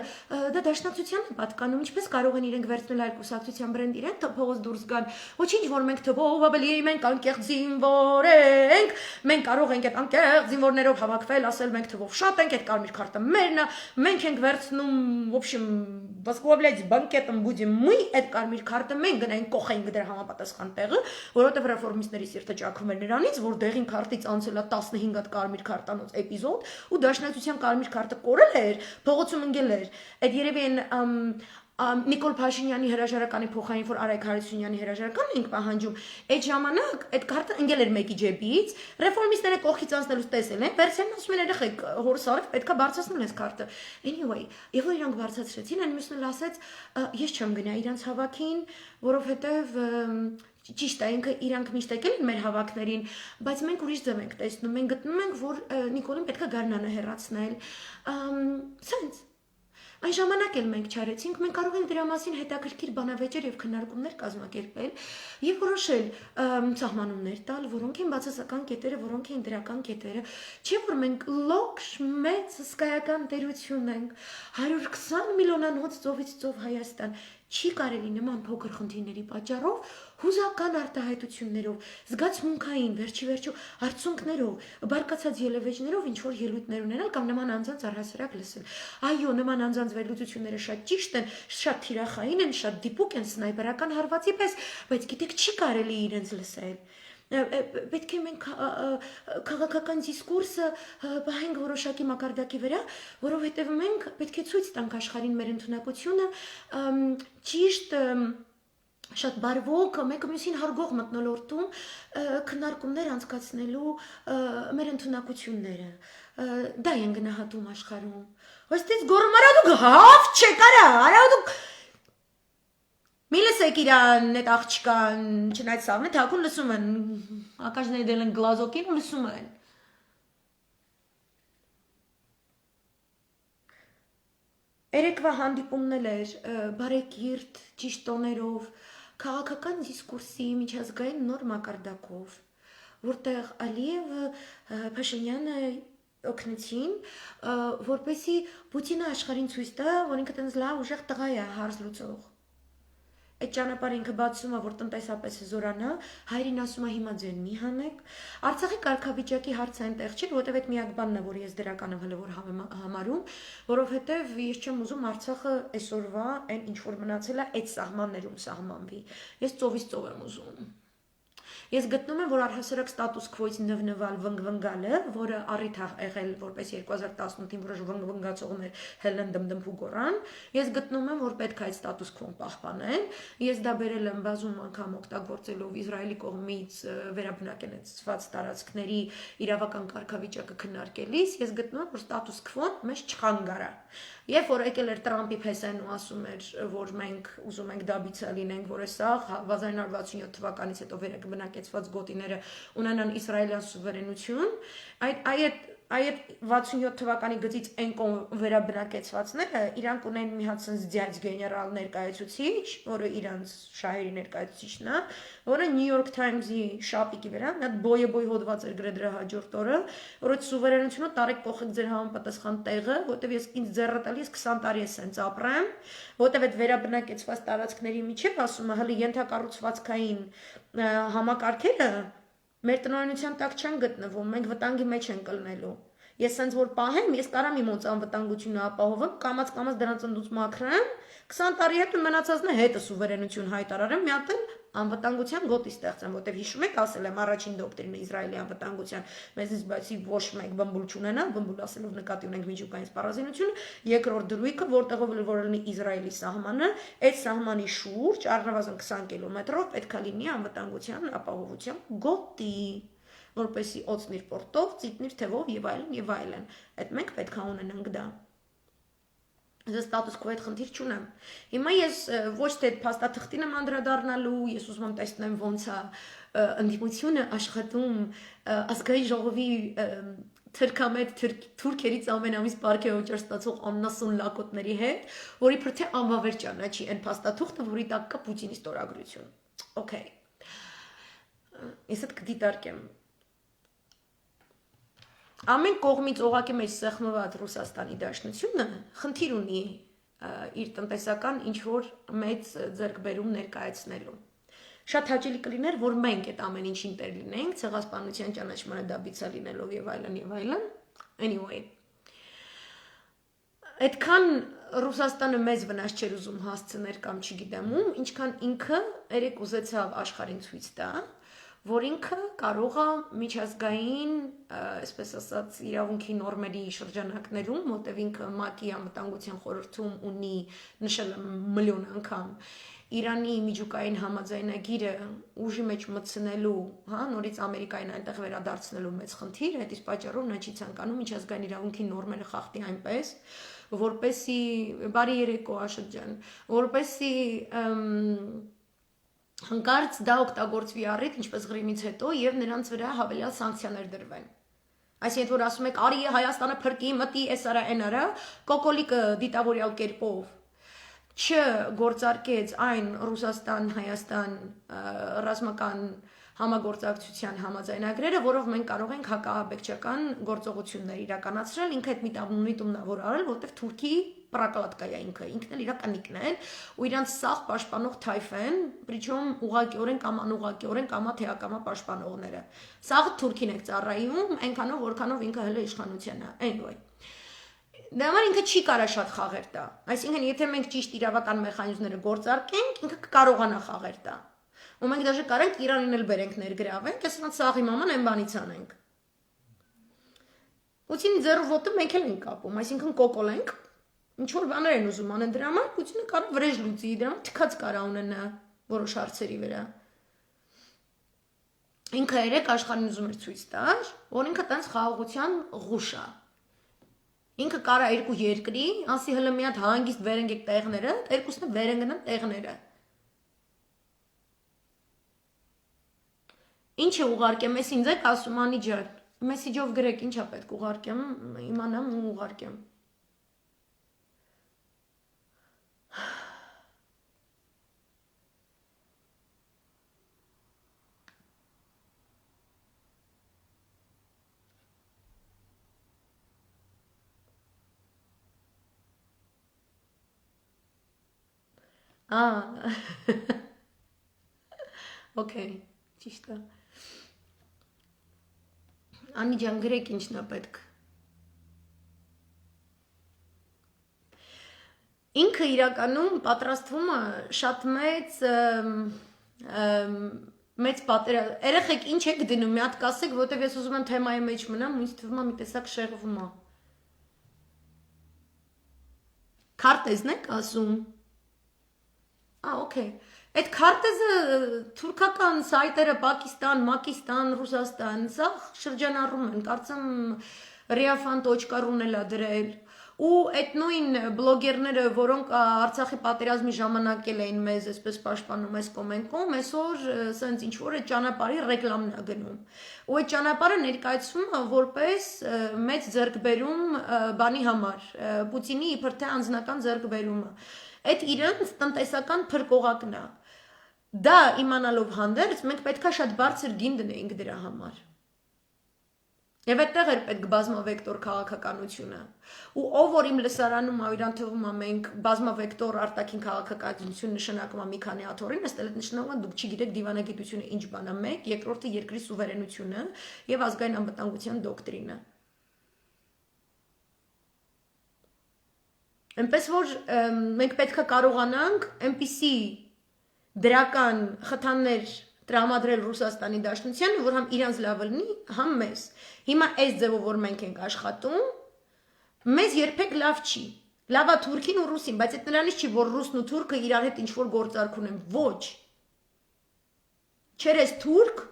դա դաշնակցությանն է պատկանում, ինչպես կարող են իրենք վերցնել այլ կուսակցության բրենդ իրենք փողոց դուրս գան, ոչինչ որ մենք թվով ավելի մենք անկեղծ զինվոր ենք, մենք կարող ենք այդ անկեղծ զինվորներով հավաքվել, ասել մենք թվով շատ ենք, այդ կարմիր քարտը մերն է, մենք ենք վերցնում, в общем, возглавлять банкетом будем мы, այդ կարմիր քարտը մենք գնային կողենք դրա համապատասխան տեղը, որովհետև ռեֆորմիստների սիրտը ճաքում էր նրանից, որ դեղին քարտից անցել է 15 հատ կարմիր քարտանոց էպիզոդ, ու դաշնակցության կարմիր քարտը կորել էր, փողոցում ընկել էր։ Այդ երևի են Նիկոլ Փաշինյանի հրաժարականի փոխային, որ Արայք Հարությունյանի հրաժարականն ենք պահանջում, այդ ժամանակ այդ քարտը ընկել էր մեկի ջեբից, ռեֆորմիստները կողքից անցնելուց տեսել են, վերցրին ասում են երեխեք, հորս արև պետքա բարձրացնել այս քարտը։ Anyway, եւ որ իրանք բարձրացրեցին, այն մյուսն էլ ասեց, ես չեմ գնա իրանց հավաքին, որովհետեւ ճիշտ է, ինքը իրանք միշտ եկել են մեր հավաքներին, բայց մենք ուրիշ ձև ենք տեսնում, մենք գտնում ենք, որ Նիկոլին պետքա գարնանը հեռացնել։ Սենց Այն ժամանակ էլ մենք չարեցինք, մենք կարող ենք դրա մասին հետաքրքիր բանավեճեր եւ քննարկումներ կազմակերպել եւ որոշել սահմանումներ տալ, որոնք են բացասական կետերը, որոնք են դրական կետերը, չէ՞ որ մենք լոկ մեծ հսկայական տերություն ենք, 120 միլիոնանոց ծովից ծով Հայաստան, չի կարելի նման փոքր խնդիրների պատճառով հուզական արտահայտություններով, զգացմունքային, վերջի վերջո հարցունքներով, բարկացած ելևէջներով ինչ որ ելույթներ ունենալ կամ նման անձանց առհասարակ լսել։ Այո, նման անձանց վերլուծությունները շատ ճիշտ են, շատ թիրախային են, շատ դիպուկ են սնայպերական հարվածի պես, բայց գիտեք չի կարելի իրենց լսել։ Պետք է մենք քաղաքական դիսկուրսը պահենք որոշակի մակարդակի վրա, որովհետև մենք պետք է ցույց տանք աշխարհին մեր ընդունակությունը, ճիշտ շատ բարվոք մեկը մյուսին հարգող մթնոլորտում քննարկումներ անցկացնելու մեր ընդունակությունները։ Դա են գնահատում աշխարհում։ Ոստից գորմարադու հավ չեկարա, արադու Միլսեք իրան այդ աղջկան, չնայած սաղն է թակուն լսում են, ակաժները դել են գլազոկին ու լսում են։ Երեկվա հանդիպումն էլ էր բարեկիրթ, ճիշտ տոներով, քաղաքական դիսկուրսի միջազգային նոր մակարդակով, որտեղ Ալիևը Փաշինյանը օգնեցին, որպեսզի Պուտինը աշխարհին ցույց տա, որ ինքը տենց լավ ուժեղ տղա է, հարց լուծող։ Այդ ճանապարհը ինքը բացում է, որ տնտեսապես զորանա, հայրին ասում է հիմա ձեն մի հանեք։ Արցախի կարգավիճակի հարցը այնտեղ չի, որովհետև այդ միակ բանն է, որ ես դրական եմ հələ որ համարում, որովհետև ես չեմ ուզում Արցախը այսօրվա այն ինչ որ մնացել է այդ սահմաններում սահմանվի։ Ես ծովից ծով եմ ուզում։ Ես գտնում եմ, որ առհասարակ ստատուս քվոից նվնվալ վնգվնգալը, որը առիթ է եղել որպես 2018-ին որոշ վնգվնգացողներ հելն դմդմփու գորան, ես գտնում եմ, որ պետք է այդ ստատուս քվոն պահպանել։ Ես դա բերել եմ բազում անգամ օգտագործելով Իսրայելի կողմից վերաբնակեցված տարածքների իրավական կարգավիճակը քննարկելիս, ես գտնում եմ, որ ստատուս քվոն մեզ չխանգարա։ Երբ որ եկել էր Տրամպի փեսեն ու ասում էր, որ մենք ուզում ենք դաբիցա լինենք, որ սա 1967 թվականից հետո վերաբնակեցված գոտիները ունենան իսրայելյան սուվերենություն, այդ 67 թվականի գծից այն վերաբնակեցվածները իրանք ունեն մի հատ sense ձյաձ գեներալ ներկայացուցիչ, որը իրանց շահերի ներկայացուցիչն է, որը New York Times-ի շապիկի վրա մի հատ բոյեբոյ հոդված էր գրել դրա հաջորդ օրը, որ այդ սուվերենությունը տարեք կողեք ձեր համապատասխան տեղը, որտեվ ես ինձ ձեռը տալի, ես 20 տարի ես sense ապրեմ, որտեվ այդ վերաբնակեցված տարածքների միջև ասում է, հələ ենթակառուցվածքային համակարգերը մեր տնօրինության տակ չեն գտնվում, մենք վտանգի մեջ ենք ելնելու։ Ես sense որ պահեմ, ես կարամ իմ ոնց անվտանգությունը ապահովեմ, կամած դրանց ընդուց մաքրեմ, 20 տարի հետո մնացածն է հետը սուվերենություն հայտարարեմ, մի հատ անվտանգության գոտի ստեղծեմ, որտեվ հիշում եք, ասել եմ առաջին դոկտրինը Իսրայելի անվտանգության, մեզից բացի ոչ մեկ բմբուլ չունենա, բմբուլ ասելով նկատի ունենք միջուկային սպառազինությունը, երկրորդ դրույթը, որտեղով որ լինի Իսրայելի սահմանը, այդ սահմանի շուրջ առնվազն 20 կիլոմետրով պետք է լինի անվտանգության ապահովության գոտի, որպեսի օծնիր պորտով, ծիտնիր թևով եւ այլն, այդ մենք պետք է ունենանք դա։ Ես ստատուս քվո այդ խնդիր չունեմ։ Հիմա ես ոչ թե փաստաթղթին եմ անդրադառնալու, ես ուզում եմ տեսնեմ ոնց է ընդդիմությունը աշխատում ազգային ժողովի թրքամետ թուրքերից ամենամիս պարկ է օճեր ստացող աննասուն լակոտների հետ, որի փրթե անվավեր ճանաչի այն փաստաթուղթը, որի տակ կա Պուտինի ստորագրություն։ Okay։ Ես այդ կդիտարկեմ։ Ամեն կողմից օղակի մեջ սեղմված Ռուսաստանի Դաշնությունը խնդիր ունի իր տնտեսական ինչ-որ մեծ ձեռքբերում ներկայացնելու։ Շատ հաճելի կլիներ, որ մենք այդ ամեն ինչին տեր լինենք, ցեղասպանության ճանաչմանը դաբիցա լինելով եւ այլն։ Anyway։ Այդքան Ռուսաստանը մեծ վնաս չէր ուզում հասցնել կամ չգիտեմ ում, ինչքան ինքը երեք ուզեցավ աշխարհին ցույց տա, որ ինքը կարող է միջազգային, այսպես ասած, իրավունքի նորմերի շրջանակներում, որտեղ ինքը ՄԱԿ-ի անվտանգության խորհրդում ունի նշել միլիոն անգամ Իրանի միջուկային համաձայնագիրը ուժի մեջ մտցնելու, նորից Ամերիկային այնտեղ վերադարձնելու մեծ խնդիր, այդ իսկ պատճառով նա չի ցանկանում միջազգային իրավունքի նորմերը խախտի այնպես, որպեսի բարի երեկո Աշոտ ջան, որպեսի հանկարծ դա օգտագործվի առիթ, ինչպես Ղրիմից հետո, եւ նրանց վրա հավելյալ սանկցիաներ դրվեն։ Այսինքն որ ասում եք, արի Հայաստանը փրկի, մտի, էս արա, այն արա, կոկոլիկը դիտավորյալ կերպով չգործարկեց այն Ռուսաստան-Հայաստան ռազմական համագործակցության համաձայնագրերը, որով մենք կարող ենք հակաաբեկչական գործողություններ իրականացրել, ինքը այդ միտումն որ արել, որտեղ Թուրքի պրակլատկա է ինքն էլ իրականիկն է, ու իրանց սաղ պաշտպանող թայֆ են, причем ուղղակիորեն կամ անուղղակիորեն կամա թե ակամա պաշտպանողները։ Սաղ Թուրքին է ծառայում, այնքանով որքանով ինքը հələ իշխանության է։ Anyway։ Դա համար ինքը չի կարա շատ խաղեր տա։ Այսինքն, եթե մենք ճիշտ իրավական մեխանիզմները գործարկենք, ինքը կկարողանա խաղեր տա։ Ու մենք դաժե կարենք Իրանին էլ բերենք ներգրավենք, այսինքն սաղի մաման այն բանից անենք։ Պուտինի ձեռը ոտը մենք էլ ենք կապում, այսինքն կոկոլենք, ինչ որ բաներ են ուզում անեն դրա համար, Պուտինը կարող վրեժ լուծի, դրա համար թքած կարա ունենա որոշ հարցերի վրա։ Ինքը երեք աշխարհին ուզում էր ցույց տալ, որ ինքը տենց խաղաղության ղուշ է։ Ինքը կարա երկու երկրի, ասի հələ մի հատ հանգիստ վերընկեք տեղները, երկուսն էլ վերընկնան տեղները։ Ինչ է ուղարկեմ, ես ինձ եք ասում անի ջան, մեսիջով գրեք, ինչա պետք ուղարկեմ, իմանամ ու ուղարկեմ։ Okay, ճիշտ է։ Անի ջան, գրեք ինչն է պետք։ Ինքը իրականում պատրաստվում է շատ մեծ պատերազմ։ Երեխեք ինչ եք դնում, մի հատ կասեք, որտեվ ես ուզում եմ թեմայի մեջ մնամ, ինձ թվում է մի տեսակ շեղվում է։ Քարտեզն եք ասում։ Okay։ Այդ քարտեզը թուրքական սայտերը Պակիստան, Մակիստան, Ռուսաստան, սա շրջանառում են, կարծեմ reafan.ru-ն էլ է դրել։ Ու այդ նույն բլոգերները, որոնք Արցախի պատերազմի ժամանակ էլ էին մեզ այսպես պաշտպանում այս կոմենտում, այսօր սենց ինչ որ այդ ճանապարհի ռեկլամն է գնում։ Ու այդ ճանապարհը ներկայացվում է որպես մեծ ձեռքբերում բանի համար, Պուտինի իբր թե անձնական ձեռքբերումը։ Այդ իրանց տնտեսական փրկողակն է։ Դա իմանալով հանդերձ մենք պետքա շատ բարձր գին դնեինք դրա համար։ Եվ այդտեղ էր պետք բազմավեկտոր քաղաքականությունը։ Ու ով որ իմ լսարանում է, իրան թվում է մենք բազմավեկտոր արտաքին քաղաքականություն նշանակում է մի քանի աթոռին, ըստ այդ նշանակում է դուք չգիտեք դիվանագիտությունը ինչ բան է, մեկ, երկրորդը երկրի սուվերենությունը եւ ազգային անվտանգության դոկտրինը։ Այնպես որ մենք պետք է կարողանանք այնպիսի դրական խթաններ տրամադրել Ռուսաստանի Դաշնությանը, որ համ իրանց լավը լինի, համ մեզ։ Հիմա այս ձևով որ մենք ենք աշխատում, մեզ երբեք լավ չի։ Լավա թուրքին ու ռուսին, բայց այդ նրանից չի, որ ռուսն ու թուրքը իրար հետ ինչ-որ գործարք ունեն։ Ոչ։ Չերես թուրք,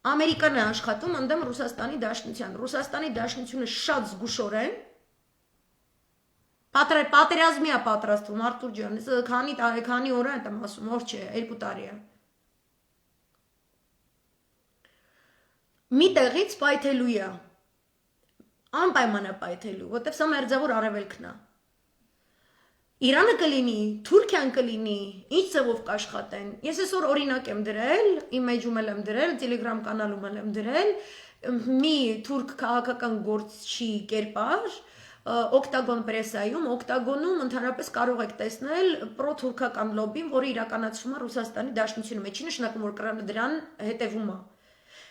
Ամերիկան է աշխատում ընդդեմ Ռուսաստանի Դաշնության։ Ռուսաստանի Դաշնությունը շատ զգուշորեն պատերազմի է պատրաստվում, Արտուր ջան, քանի օր է եմ ասում, օր չէ, 2 տարի է։ Մի տեղից պայթելու է, անպայման է պայթելու, որտև սա մերձավոր արևելքն է։ Իրանը կլինի, Թուրքիան կլինի, ինչ ձևով կաշխատեն։ Ես այսօր օրինակ եմ դրել, իմեջում եմ դրել, Telegram կանալում եմ դրել, մի թուրք քաղաքական գործչի կերպար, Օկտագոն պրեսայում, Օկտագոնում ընդհանրապես կարող եք տեսնել պրոթուրքական լոբին, որը իրականացվում է Ռուսաստանի Դաշնությունում, չի նշանակում, որ կրանը դրան հետևում է։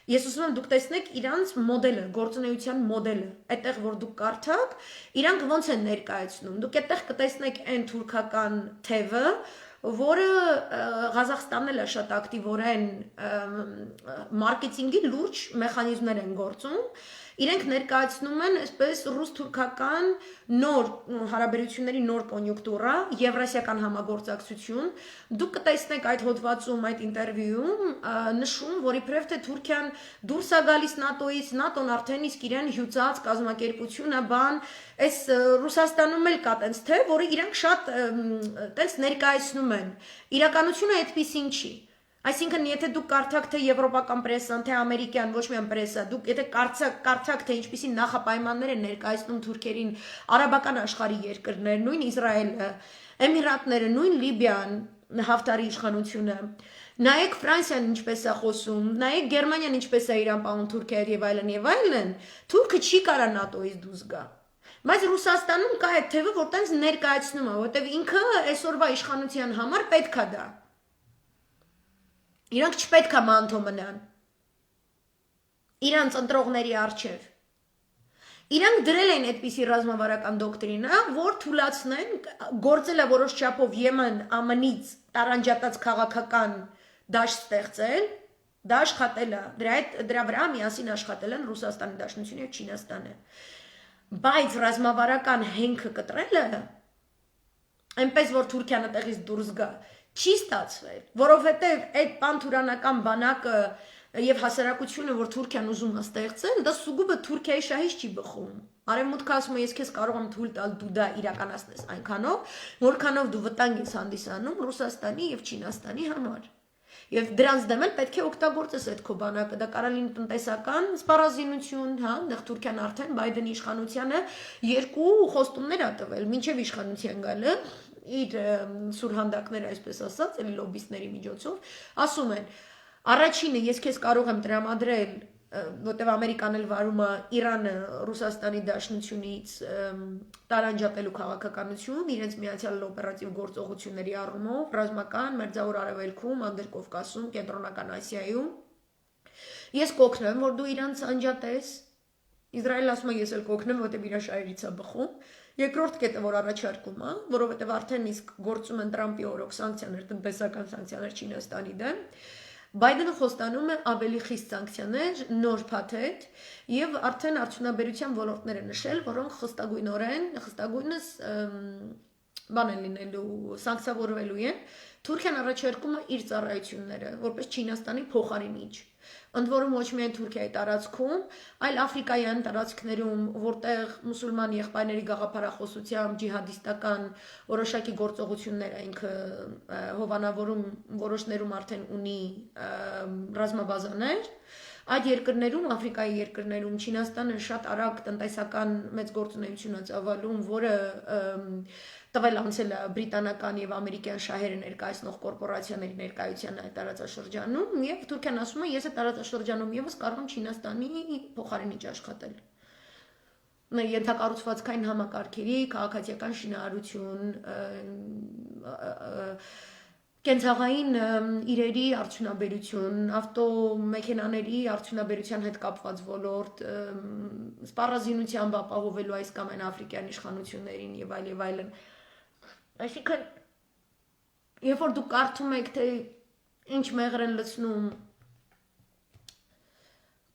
Ես ուզում եմ դուք տեսնեք իրանց մոդելը, գործունեության մոդելը, այդտեղ որ դուք կարդաք, իրանք ոնց են ներկայացնում։ Դուք այդտեղ կտեսնեք այն թուրքական թևը, որը Ղազախստանն էլ է շատ ակտիվորեն մարքեթինգի լուրջ մեխանիզմներ են գործում։ Իրենք ներկայացնում են այսպես ռուս-թուրքական նոր հարաբերությունների նոր կոնյունկտուրա, եվրասիական համագործակցություն։ Դուք կտեսնեք այդ հոդվածում, այդ ինտերվյուում նշում, որ իբրև թե Թուրքիան դուրս է գալիս ՆԱՏՕ-ից, ՆԱՏՕ-ն արդեն իսկ իրեն հյուծած կազմակերպություն է, բան, այս Ռուսաստանում էլ կա տենց թե, որը իրանք շատ տենց ներկայացնում են։ Իրականությունը այդպիսին չի։ Այսինքն, եթե դուք կարդաք թե եվրոպական պրեսան, թե ամերիկյան, ոչ միայն պրեսա, դուք եթե կարդաք թե ինչպիսի նախապայմաններ են ներկայացնում թուրքերին արաբական աշխարհի երկրներ, նույն Իսրայելը, Էմիրատները, նույն Լիբիան, Հաֆտարի իշխանությունը, նայեք Ֆրանսիան ինչպես է խոսում, նայեք Գերմանիան ինչպես է իրան պահում Թուրքիա եւ այլն, թուրքը չի կարա ՆԱՏՕ-ից դուրս գա։ Բայց Ռուսաստանում կա այդ թևը, որ տենց ներկայացնում է, որտեվ ինքը այսօրվա իշխանության համար պետք է դա։ Իրանք չպետք է մանթո մնան իրանց ընտրողների առջև։ Իրանք դրել են այդպիսի ռազմավարական դոկտրինա, որ թույլատնեն գործել է որոշ չափով Եմեն ԱՄՆ-ից տարանջատած քաղաքական դաշտ ստեղծել, դա աշխատել է, դրա վրա միասին աշխատել են Ռուսաստանի Դաշնությունը եւ Չինաստանը։ Բայց ռազմավարական հենքը կտրելը այնպես որ Թուրքիան այդտեղից դուրս գա, չի ստացվել, որովհետև այդ պանթուրանական բանակը եւ հասարակությունը, որ Թուրքիան ուզում է ստեղծել, դա սուգուբը Թուրքիայի շահից չի բխում։ Արևմուտքը ասում է, ես քեզ կարող եմ թույլ տալ դու դա իրականացնես այնքանով, որքանով դու վտանգ ես հանդիսանում Ռուսաստանի եւ Չինաստանի համար։ Եվ դրանց դեմ էլ պետք է օգտագործես այդ քո բանակը, դա կարող լինի տնտեսական սպառազինություն, հա, այնտեղ Թուրքիան արդեն Բայդենի իշխանությանը 2 խոստումներ ա տվել, մինչև իշխանության գալը իր սուրհանդակները, այսպես ասած, էլի լոբիստների միջոցով, ասում են, առաջինը ես քեզ կարող եմ տրամադրել որտեվ Ամերիկան էլ վարում է Իրանը Ռուսաստանի Դաշնությունից տարանջատելու քաղաքականություն, իրենց միացյալ օպերատիվ գործողությունների առումով, ռազմական, Մերձավոր Արևելքում, Անդրկովկասում, Կենտրոնական Ասիայում։ Ես կօգնեմ, որ դու իրանց անջատես։ Իսրայելն ասում է, ես էլ կօգնեմ, որտեվ իր շահերից է բխում։ Երկրորդ կետը, որ առաջարկում է, որովհետև արդեն իսկ գործում են Տրամպի օրոք սանկցիաներ, տնտեսական սանկցիաներ Չինաստանի դեմ, Բայդենը խոստանում է ավելի խիստ սանկցիաներ, նոր փաթեթ եւ արդեն արդյունաբերության ոլորտները նշել, որոնք խստագույնս բան են լինելու, սանկցավորվելու են։ Թուրքիան առաջարկում է իր ծառայությունները, որպես Չինաստանի փոխարինիչ։ Ընդ որում ոչ միայն Թուրքիայի տարածքում, այլ Աֆրիկայյան տարածքներում, որտեղ մուսուլման եղբայրների գաղափարախոսությամբ ջիհադիստական որոշակի գործողություններ է ինքը հովանավորում որոշներում արդեն ունի ռազմաբազաներ, այդ երկրներում, Աֆրիկայի երկրներում Չինաստանը շատ արագ տնտեսական մեծ գործունեություն է ծավալում, որը տվել անցել է բրիտանական եւ ամերիկյան շահերը ներկայացնող կորպորացիաների ներկայության այդ տարածաշրջանում եւ Թուրքիան ասում է ես այդ տարածաշրջանում եւս կարող եմ Չինաստանի փոխարինիչ աշխատել։ Ենթակառուցվածքային համակարգերի, քաղաքացիական շինարարություն, կենցաղային իրերի արդյունաբերություն, ավտոմեքենաների արդյունաբերության հետ կապված ոլորտ, սպառազինությամբ ապահովելու այս կամ այն աֆրիկյան իշխանություններին եւ այլն։ Այսինքն, երբ որ դուք կարդում եք, թե ինչ մեղր են լցնում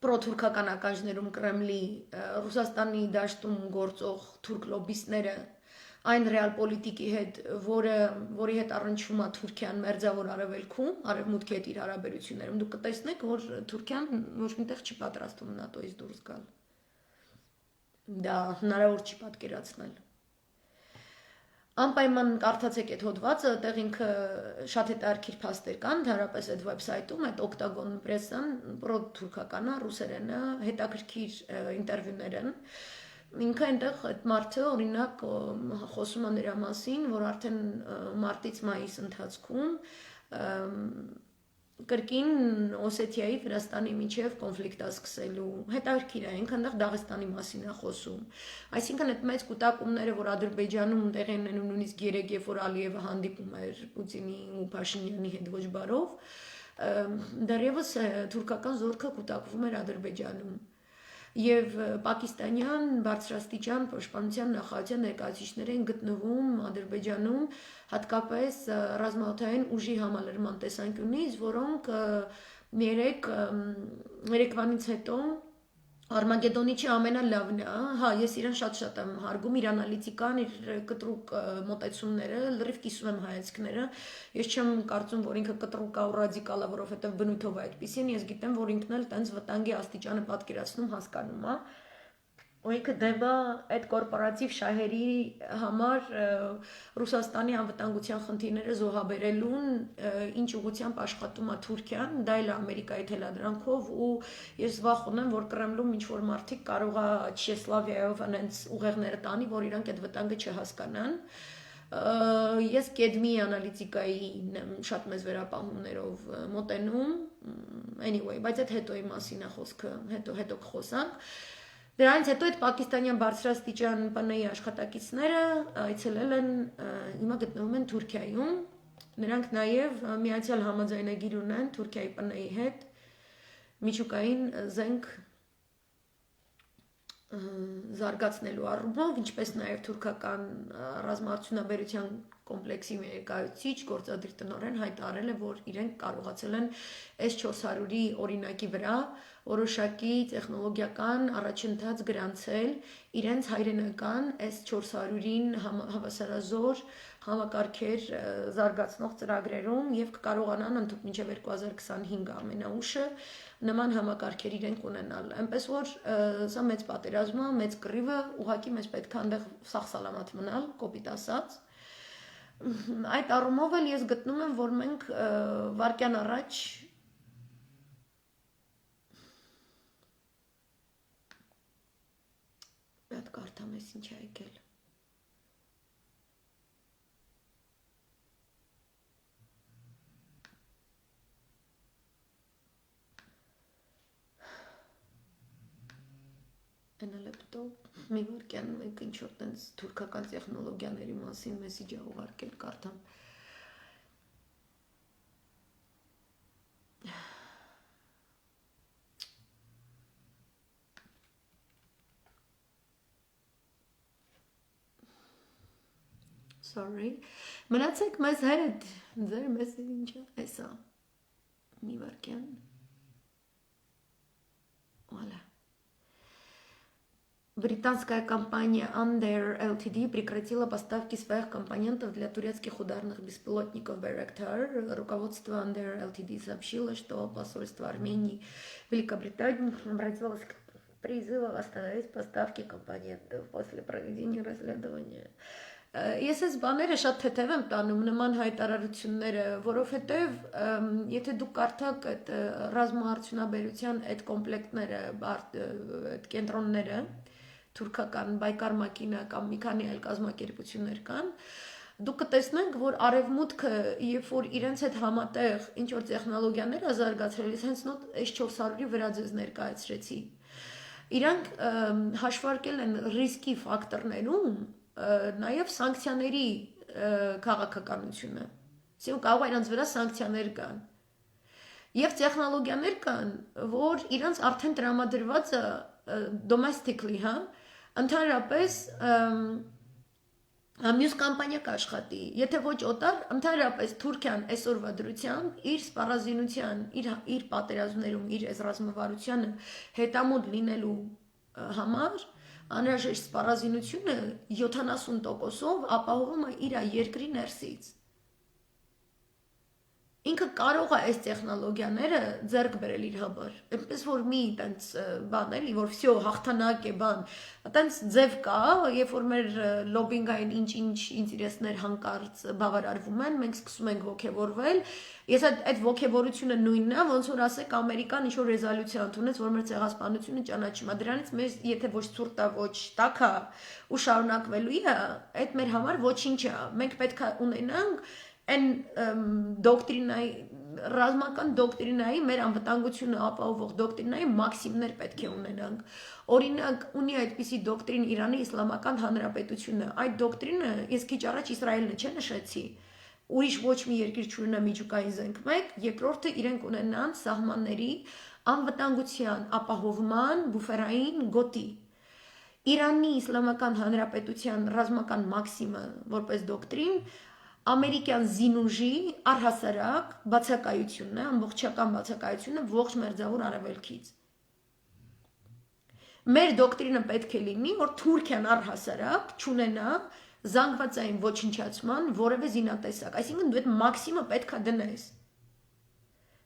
պրոթուրքական ականջներում Կրեմլի Ռուսաստանի դաշտում գործող թուրք լոբբիստները այն ռեալ պոլիտիկի հետ, որի հետ առնչվում է Թուրքիան Մերձավոր Արևելքում, Արևմուտքի հետ իր հարաբերություններում, դուք կտեսնեք, որ Թուրքիան ոչ միտեղ չի պատրաստվում ՆԱՏՕ-ից դուրս գալ։ Դա հնարավոր չի պատկերացնել։ Անպայման կարդացեք այդ հոդվածը, այդտեղ ինքը շատ հետաքրքիր փաստեր կան, ընդհանրապես այդ վեբսայթում, այդ Octagon Press-ն, պրոթուրքական է, ռուսերեն է, հետաքրքիր ինտերվյուներ են։ Ինքը այնտեղ այդ մարդը օրինակ խոսում է նրա մասին, որ արդեն մարտից մայիս ընթացքում կրկին Օսեթիայի Վրաստանի միջև կոնֆլիկտ է սկսելու։ Հետաքրքիր է, ինքը այնտեղ Դաղստանի մասին է խոսում։ Այսինքն այդ մեծ կուտակումները, որ Ադրբեջանում տեղի են ունենում նույնիսկ երեք, երբ որ Ալիևը հանդիպում էր Պուտինի ու Փաշինյանի հետ ոչ բարով, դեռևս թուրքական զորքը կուտակվում էր Ադրբեջանում։ Եվ պակիստանյան բարձրաստիճան պաշտպանության նախարարության ներկայացուցիչներ են գտնվում Ադրբեջանում, հատկապես ռազմաօդային ուժի համալրման տեսանկյունից, որոնք երեկվանից հետո Արմագեդոնի չի ամենալավն է, հա, ես իրեն շատ եմ հարգում, իր անալիտիկան, իր կտրուկ մոտեցումները, լրիվ կիսում եմ հայացքները, ես չեմ կարծում, որ ինքը կտրուկ է ու ռադիկալ է, որովհետև բնույթով է այդպիսին, ես գիտեմ, որ ինքն էլ տենց վտանգի աստիճանը պատկերացնում հասկանում է, ու ինքը դեպ այդ կորպորատիվ շահերի համար Ռուսաստանի անվտանգության խնդիրները զոհաբերելուն ինչ ուղղությամբ աշխատում է Թուրքիան, դա էլ Ամերիկայի թելադրանքով ու ես վախում եմ, որ Կրեմլում ինչ-որ մարդիկ կարող է Չեսլավիայով անենց ուղեղները տանի, որ իրանք այդ վտանգը չհասկանան։ Ես Կեդմի անալիտիկայի շատ մեծ վերապահումներով մոտենում, anyway, բայց այդ հետոյի մասին է խոսքը, հետո կխոսանք։ Դրանից հետո այդ պակիստանյան բարձրաստիճան ՊՆ-ի աշխատակիցները այցելել են, հիմա գտնվում են Թուրքիայում, նրանք նաև միացյալ համաձայնագիր ունեն Թուրքիայի ՊՆ-ի հետ, միջուկային զենք զարգացնելու առումով, ինչպես նաև թուրքական ռազմաարդյունաբերության կոմպլեքսի ներկայացուցիչ գործադիր տնօրեն հայտարարել է, որ իրենք կարողացել են S400-ի օրինակի վրա որոշակի տեխնոլոգիական առաջընթաց գրանցել իրենց հայրենական S400-ին հավասարազոր համակարգեր զարգացնող ծրագրերում եւ կկարողանան ընդհանուր մինչեւ 2025 ամենաուշը նման համակարգեր իրենք ունենալ։ Այնպես որ սա մեծ պատերազմ է, մեծ կռիվ է, ուղղակի մեզ պետք է այնտեղ սաղ-սալամատ մնալ, կոպիտ ասած։ Այդ առումով էլ ես գտնում եմ, որ մենք վարկյան առաջ Այդ կարդամ ես ինչ է եկել։ Էնալեպտոպ մի վարքյան մենք ինչ-որ տենց թուրքական տեխնոլոգիաների մասին մեսիջ է ուղարկել կարդամ Sorry մնացեք մեզ հետ ձեր մեսիջ ինչա էսա մի վարքյան Voilà Британская компания Under Ltd прекратила поставки своих компонентов для турецких ударных беспилотников Bayraktar. Руководство Under Ltd сообщило, что посольство Армении в Великобритании обратилось к призыву остановить поставки компонентов после проведения расследования. Ես այս բաները շատ թեթև եմ տանում նման հայտարարությունները, որովհետև եթե դուք կարդաք այդ ռազմաարդյունաբերության այդ կոմպլեկտները, այդ կենտրոնները, թուրքական բայկար մակինա կամ մի քանի այլ կազմակերպություններ կան, դուք կտեսնեք, որ արևմուտքը, երբ որ իրենց հետ համատեղ ինչ որ տեխնոլոգիաներ է զարգացրել, հենց նոտ S400-ի վրա ձեզ ներկայացրեցի։ Իրանք հաշվարկել են ռիսկի ֆակտորներում նաև սանկցիաների քաղաքականությունը։ Այսինքն կարող է իրանց վրա սանկցիաներ կան։ Եվ տեխնոլոգիաներ կան, որ իրանց արդեն տրամադրված է domestically, հա, ընդհանրապես մյուս կամպանիա կաշխատի։ Եթե ոչ օտար, ընդհանրապես Թուրքիան այսօրվա դրությամբ իր սպառազինության, իր պատերազմներում, իր այս ռազմավարությանը հետամուտ լինելու համար անհրաժեշտ սպառազինությունը 70%-ով ապահովում է իր երկրի ներսից։ Ինքը կարող է այս տեխնոլոգիաները ձեռք բերել իր համար։ Այնպես որ մի տենց բան էլի, որ վсё հաղթանակ է բան, տենց ձև կա, երբ որ մեր լոբինգային ինչ-ինչ ինտերեսներ հանկարծ բավարարվում են, մենք սկսում ենք ոգևորվել։ Ես այդ ոգևորությունը նույնն է, ոնց որ ասեք Ամերիկան ինչ որ ռեզոլյուցիա ընդունեց, որ մեր ցեղասպանությունը ճանաչում է։ Դրանից մեզ եթե ոչ ցուրտ է, ոչ տաք է ու շարունակվելու է, այդ մեր համար ոչինչ է։ Մենք պետք է ունենանք Այն դոկտրինայի, ռազմական դոկտրինայի, մեր անվտանգությունը ապահովող դոկտրինայի մաքսիմներ պետք է ունենանք։ Օրինակ, ունի այդպիսի դոկտրին Իրանի Իսլամական Հանրապետությունը։ Այդ դոկտրինը ես քիչ առաջ Իսրայելը չէ նշեցի։ Ուրիշ ոչ մի երկիր չունենա միջուկային զենք մեկ, երկրորդը իրենք ունենան սահմանների անվտանգության ապահովման բուֆերային գոտի։ Իրանի Իսլամական Հանրապետության ռազմական մաքսիմը որպես դոկտրին Ամերիկյան զինուժի առհասարակ բացակայությունն է, ամբողջական բացակայությունը ողջ մերձավոր արևելքից։ Մեր դոկտրինը պետք է լինի, որ Թուրքիան առհասարակ չունենա զանգվածային ոչնչացման որևէ զինատեսակ, այսինքն դու այդ մաքսիմը պետք է դնես։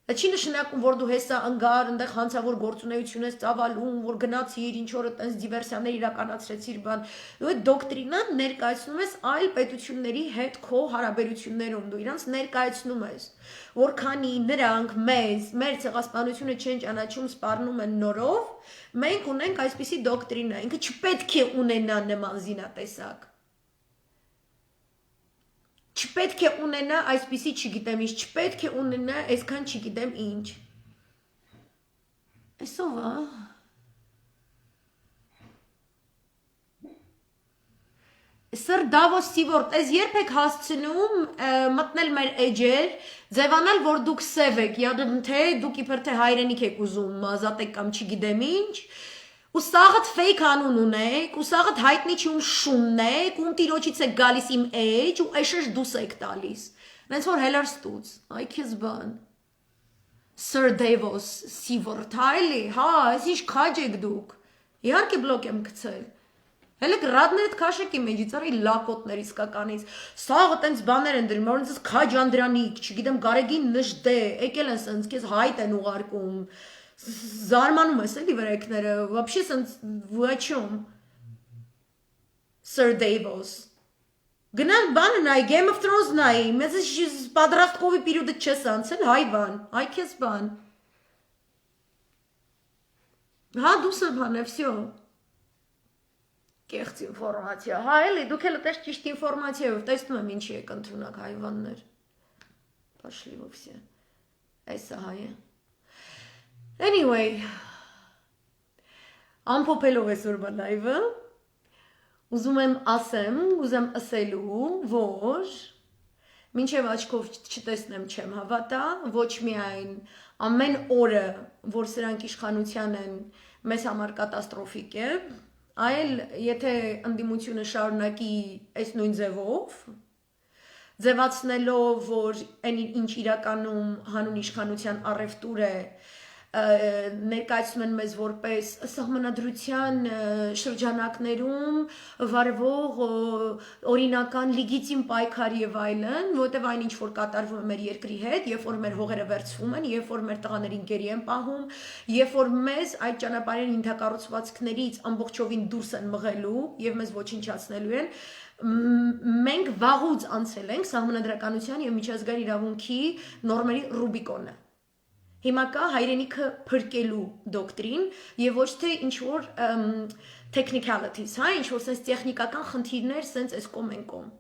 Դա չի նշանակում, որ դու հեսա անգար, այնտեղ հանցավոր գործունեություն ես ծավալում, որ գնացիր, ինչ որ տես դիվերսիաներ իրականացրեցիր, բան։ Դու այդ դոկտրինան ներկայացնում ես այլ պետությունների հետ քո հարաբերություններում, դու իրանց ներկայացնում ես, որ քանի նրանք մեր ցեղասպանությունը չեն ճանաչում, սպառնում են նորով, մենք ունենք այսպիսի դոկտրինա, ինքը չպետք է ունենա նման զինատեսակ։ Չպետք է ունենա այսպիսի չգիտեմ ինչ, չպետք է ունենա այսքան չգիտեմ ինչ։ Այսով է։ Սր Դավոս Սիվորտ, ես երբ եք հասցնում մտնել մեր էջեր, ձևանալ, որ դուք սև եք, յադում թե դուք իբր թե հայրենիք եք ուզում ազատեք կամ չգիտեմ ինչ, ու սաղդ fake անուն ունեք, ու սաղդ հայտնի չի ում շունն եք, ում տիրոջից եք գալիս իմ էջ, ու էշեշ դուս եք տալիս։ Նենց որ հելար ստուց, այ քեզ բան։ Sir Davos Sivort, հայլի, հա, այս ինչ քաջ եք դուք։ Իհարկե բլոկ եմ գցել։ Հələ գրադներդ քաշեք իմ էջից, արի լակոտներ իսկականից։ Սաղը տենց բաներ են դրում, որ ինձ քաջ Անդրանիկ, չգիտեմ, Գարեգին նժդե, եկել են սենց, քեզ հայտ են ուղարկում։ Զարմանում ես էլի վրեքները, вообще սենց вы о чем? Sir Davos Գնալ բանը նայ, Game of Thrones նայ, մեզ պատրաստկովի պիրուդը չես անցել, հայ բան, այ քեզ բան։ Հա դուսը բան է, վсё։ Կեղծ ինֆորմացիա, հա էլի, դուք էլ տես ճիշտ ինֆորմացիայով, տեսնում եմ ինչի եք ընդունակ հայվաններ։ Пошли вы все։ Այս է հայը։ Anyway, Ամփոփելով այսօրվա լայվը, ուզում եմ ասեմ, ուզեմ ասելու, որ մինչև աչքով չտեսնեմ չեմ հավատա, ոչ միայն ամեն օրը, որ սրանք իշխանության են, մեզ համար կատաստրոֆիկ է, այլ եթե ընդդիմությունը շարունակի այս նույն ձևով, ձևացնելով, որ այն ինչ իրականում հանուն իշխանության առևտուր է, ներկայացնում են մեզ որպես սահմանադրության շրջանակներում վարվող օրինական լիգիտիմ պայքար եւ այլն, որտեղ այն ինչ որ կատարվում է մեր երկրի հետ, երբ որ մեր հողերը վերցվում են, երբ որ մեր տղաներին գերի են պահում, երբ որ մեզ այդ ճանապարհային ինքնակառուցվածքներից ամբողջովին դուրս են մղելու եւ մեզ ոչնչացնելու են, մենք վաղուց անցել ենք սահմանադրականության եւ միջազգային իրավունքի նորմերի ռուբիկոնը։ Հիմա կա հայրենիքը փրկելու դոկտրին եւ ոչ թե ինչ որ technicalities, հա, ինչ որ sense տեխնիկական խնդիրներ sense այս կողմ են կողմ։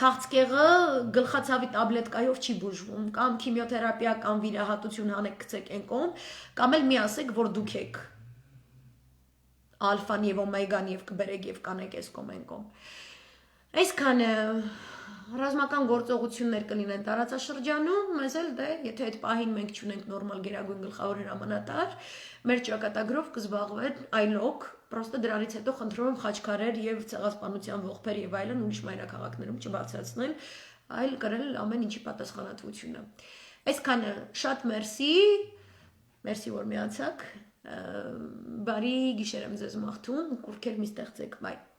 Քաղցկեղը գլխացավի տաբլետկայով չի բուժվում, կամ քիմիոթերապիա կամ վիրահատություն հանեք գցեք այն կողմ, կամ էլ մի ասեք, որ դուք եք ալֆան եւ օմեգան եւ կբերեք եւ կանեք այս կողմ այն կողմ։ Այսքանը ռազմական գործողություններ կլինեն տարածաշրջանում, մեզ էլ դե, եթե այդ պահին մենք չունենք նորմալ գերագույն գլխավոր հրամանատար, մեր ճակատագրով կզբաղվեն այլոք, պրոստը դրանից հետո խնդրում եմ Խաչքարեր եւ ցեղասպանության ողբեր եւ այլն ուրիշ մայրաքաղաքներում չբարձրացնել, այլ կրել ամեն ինչի պատասխանատվությունը։ Այսքանը շատ մերսի որ միացաք, բարի գիշեր եմ ձեզ մաղթում, կուրքեր մի ստեղծեք, բայ։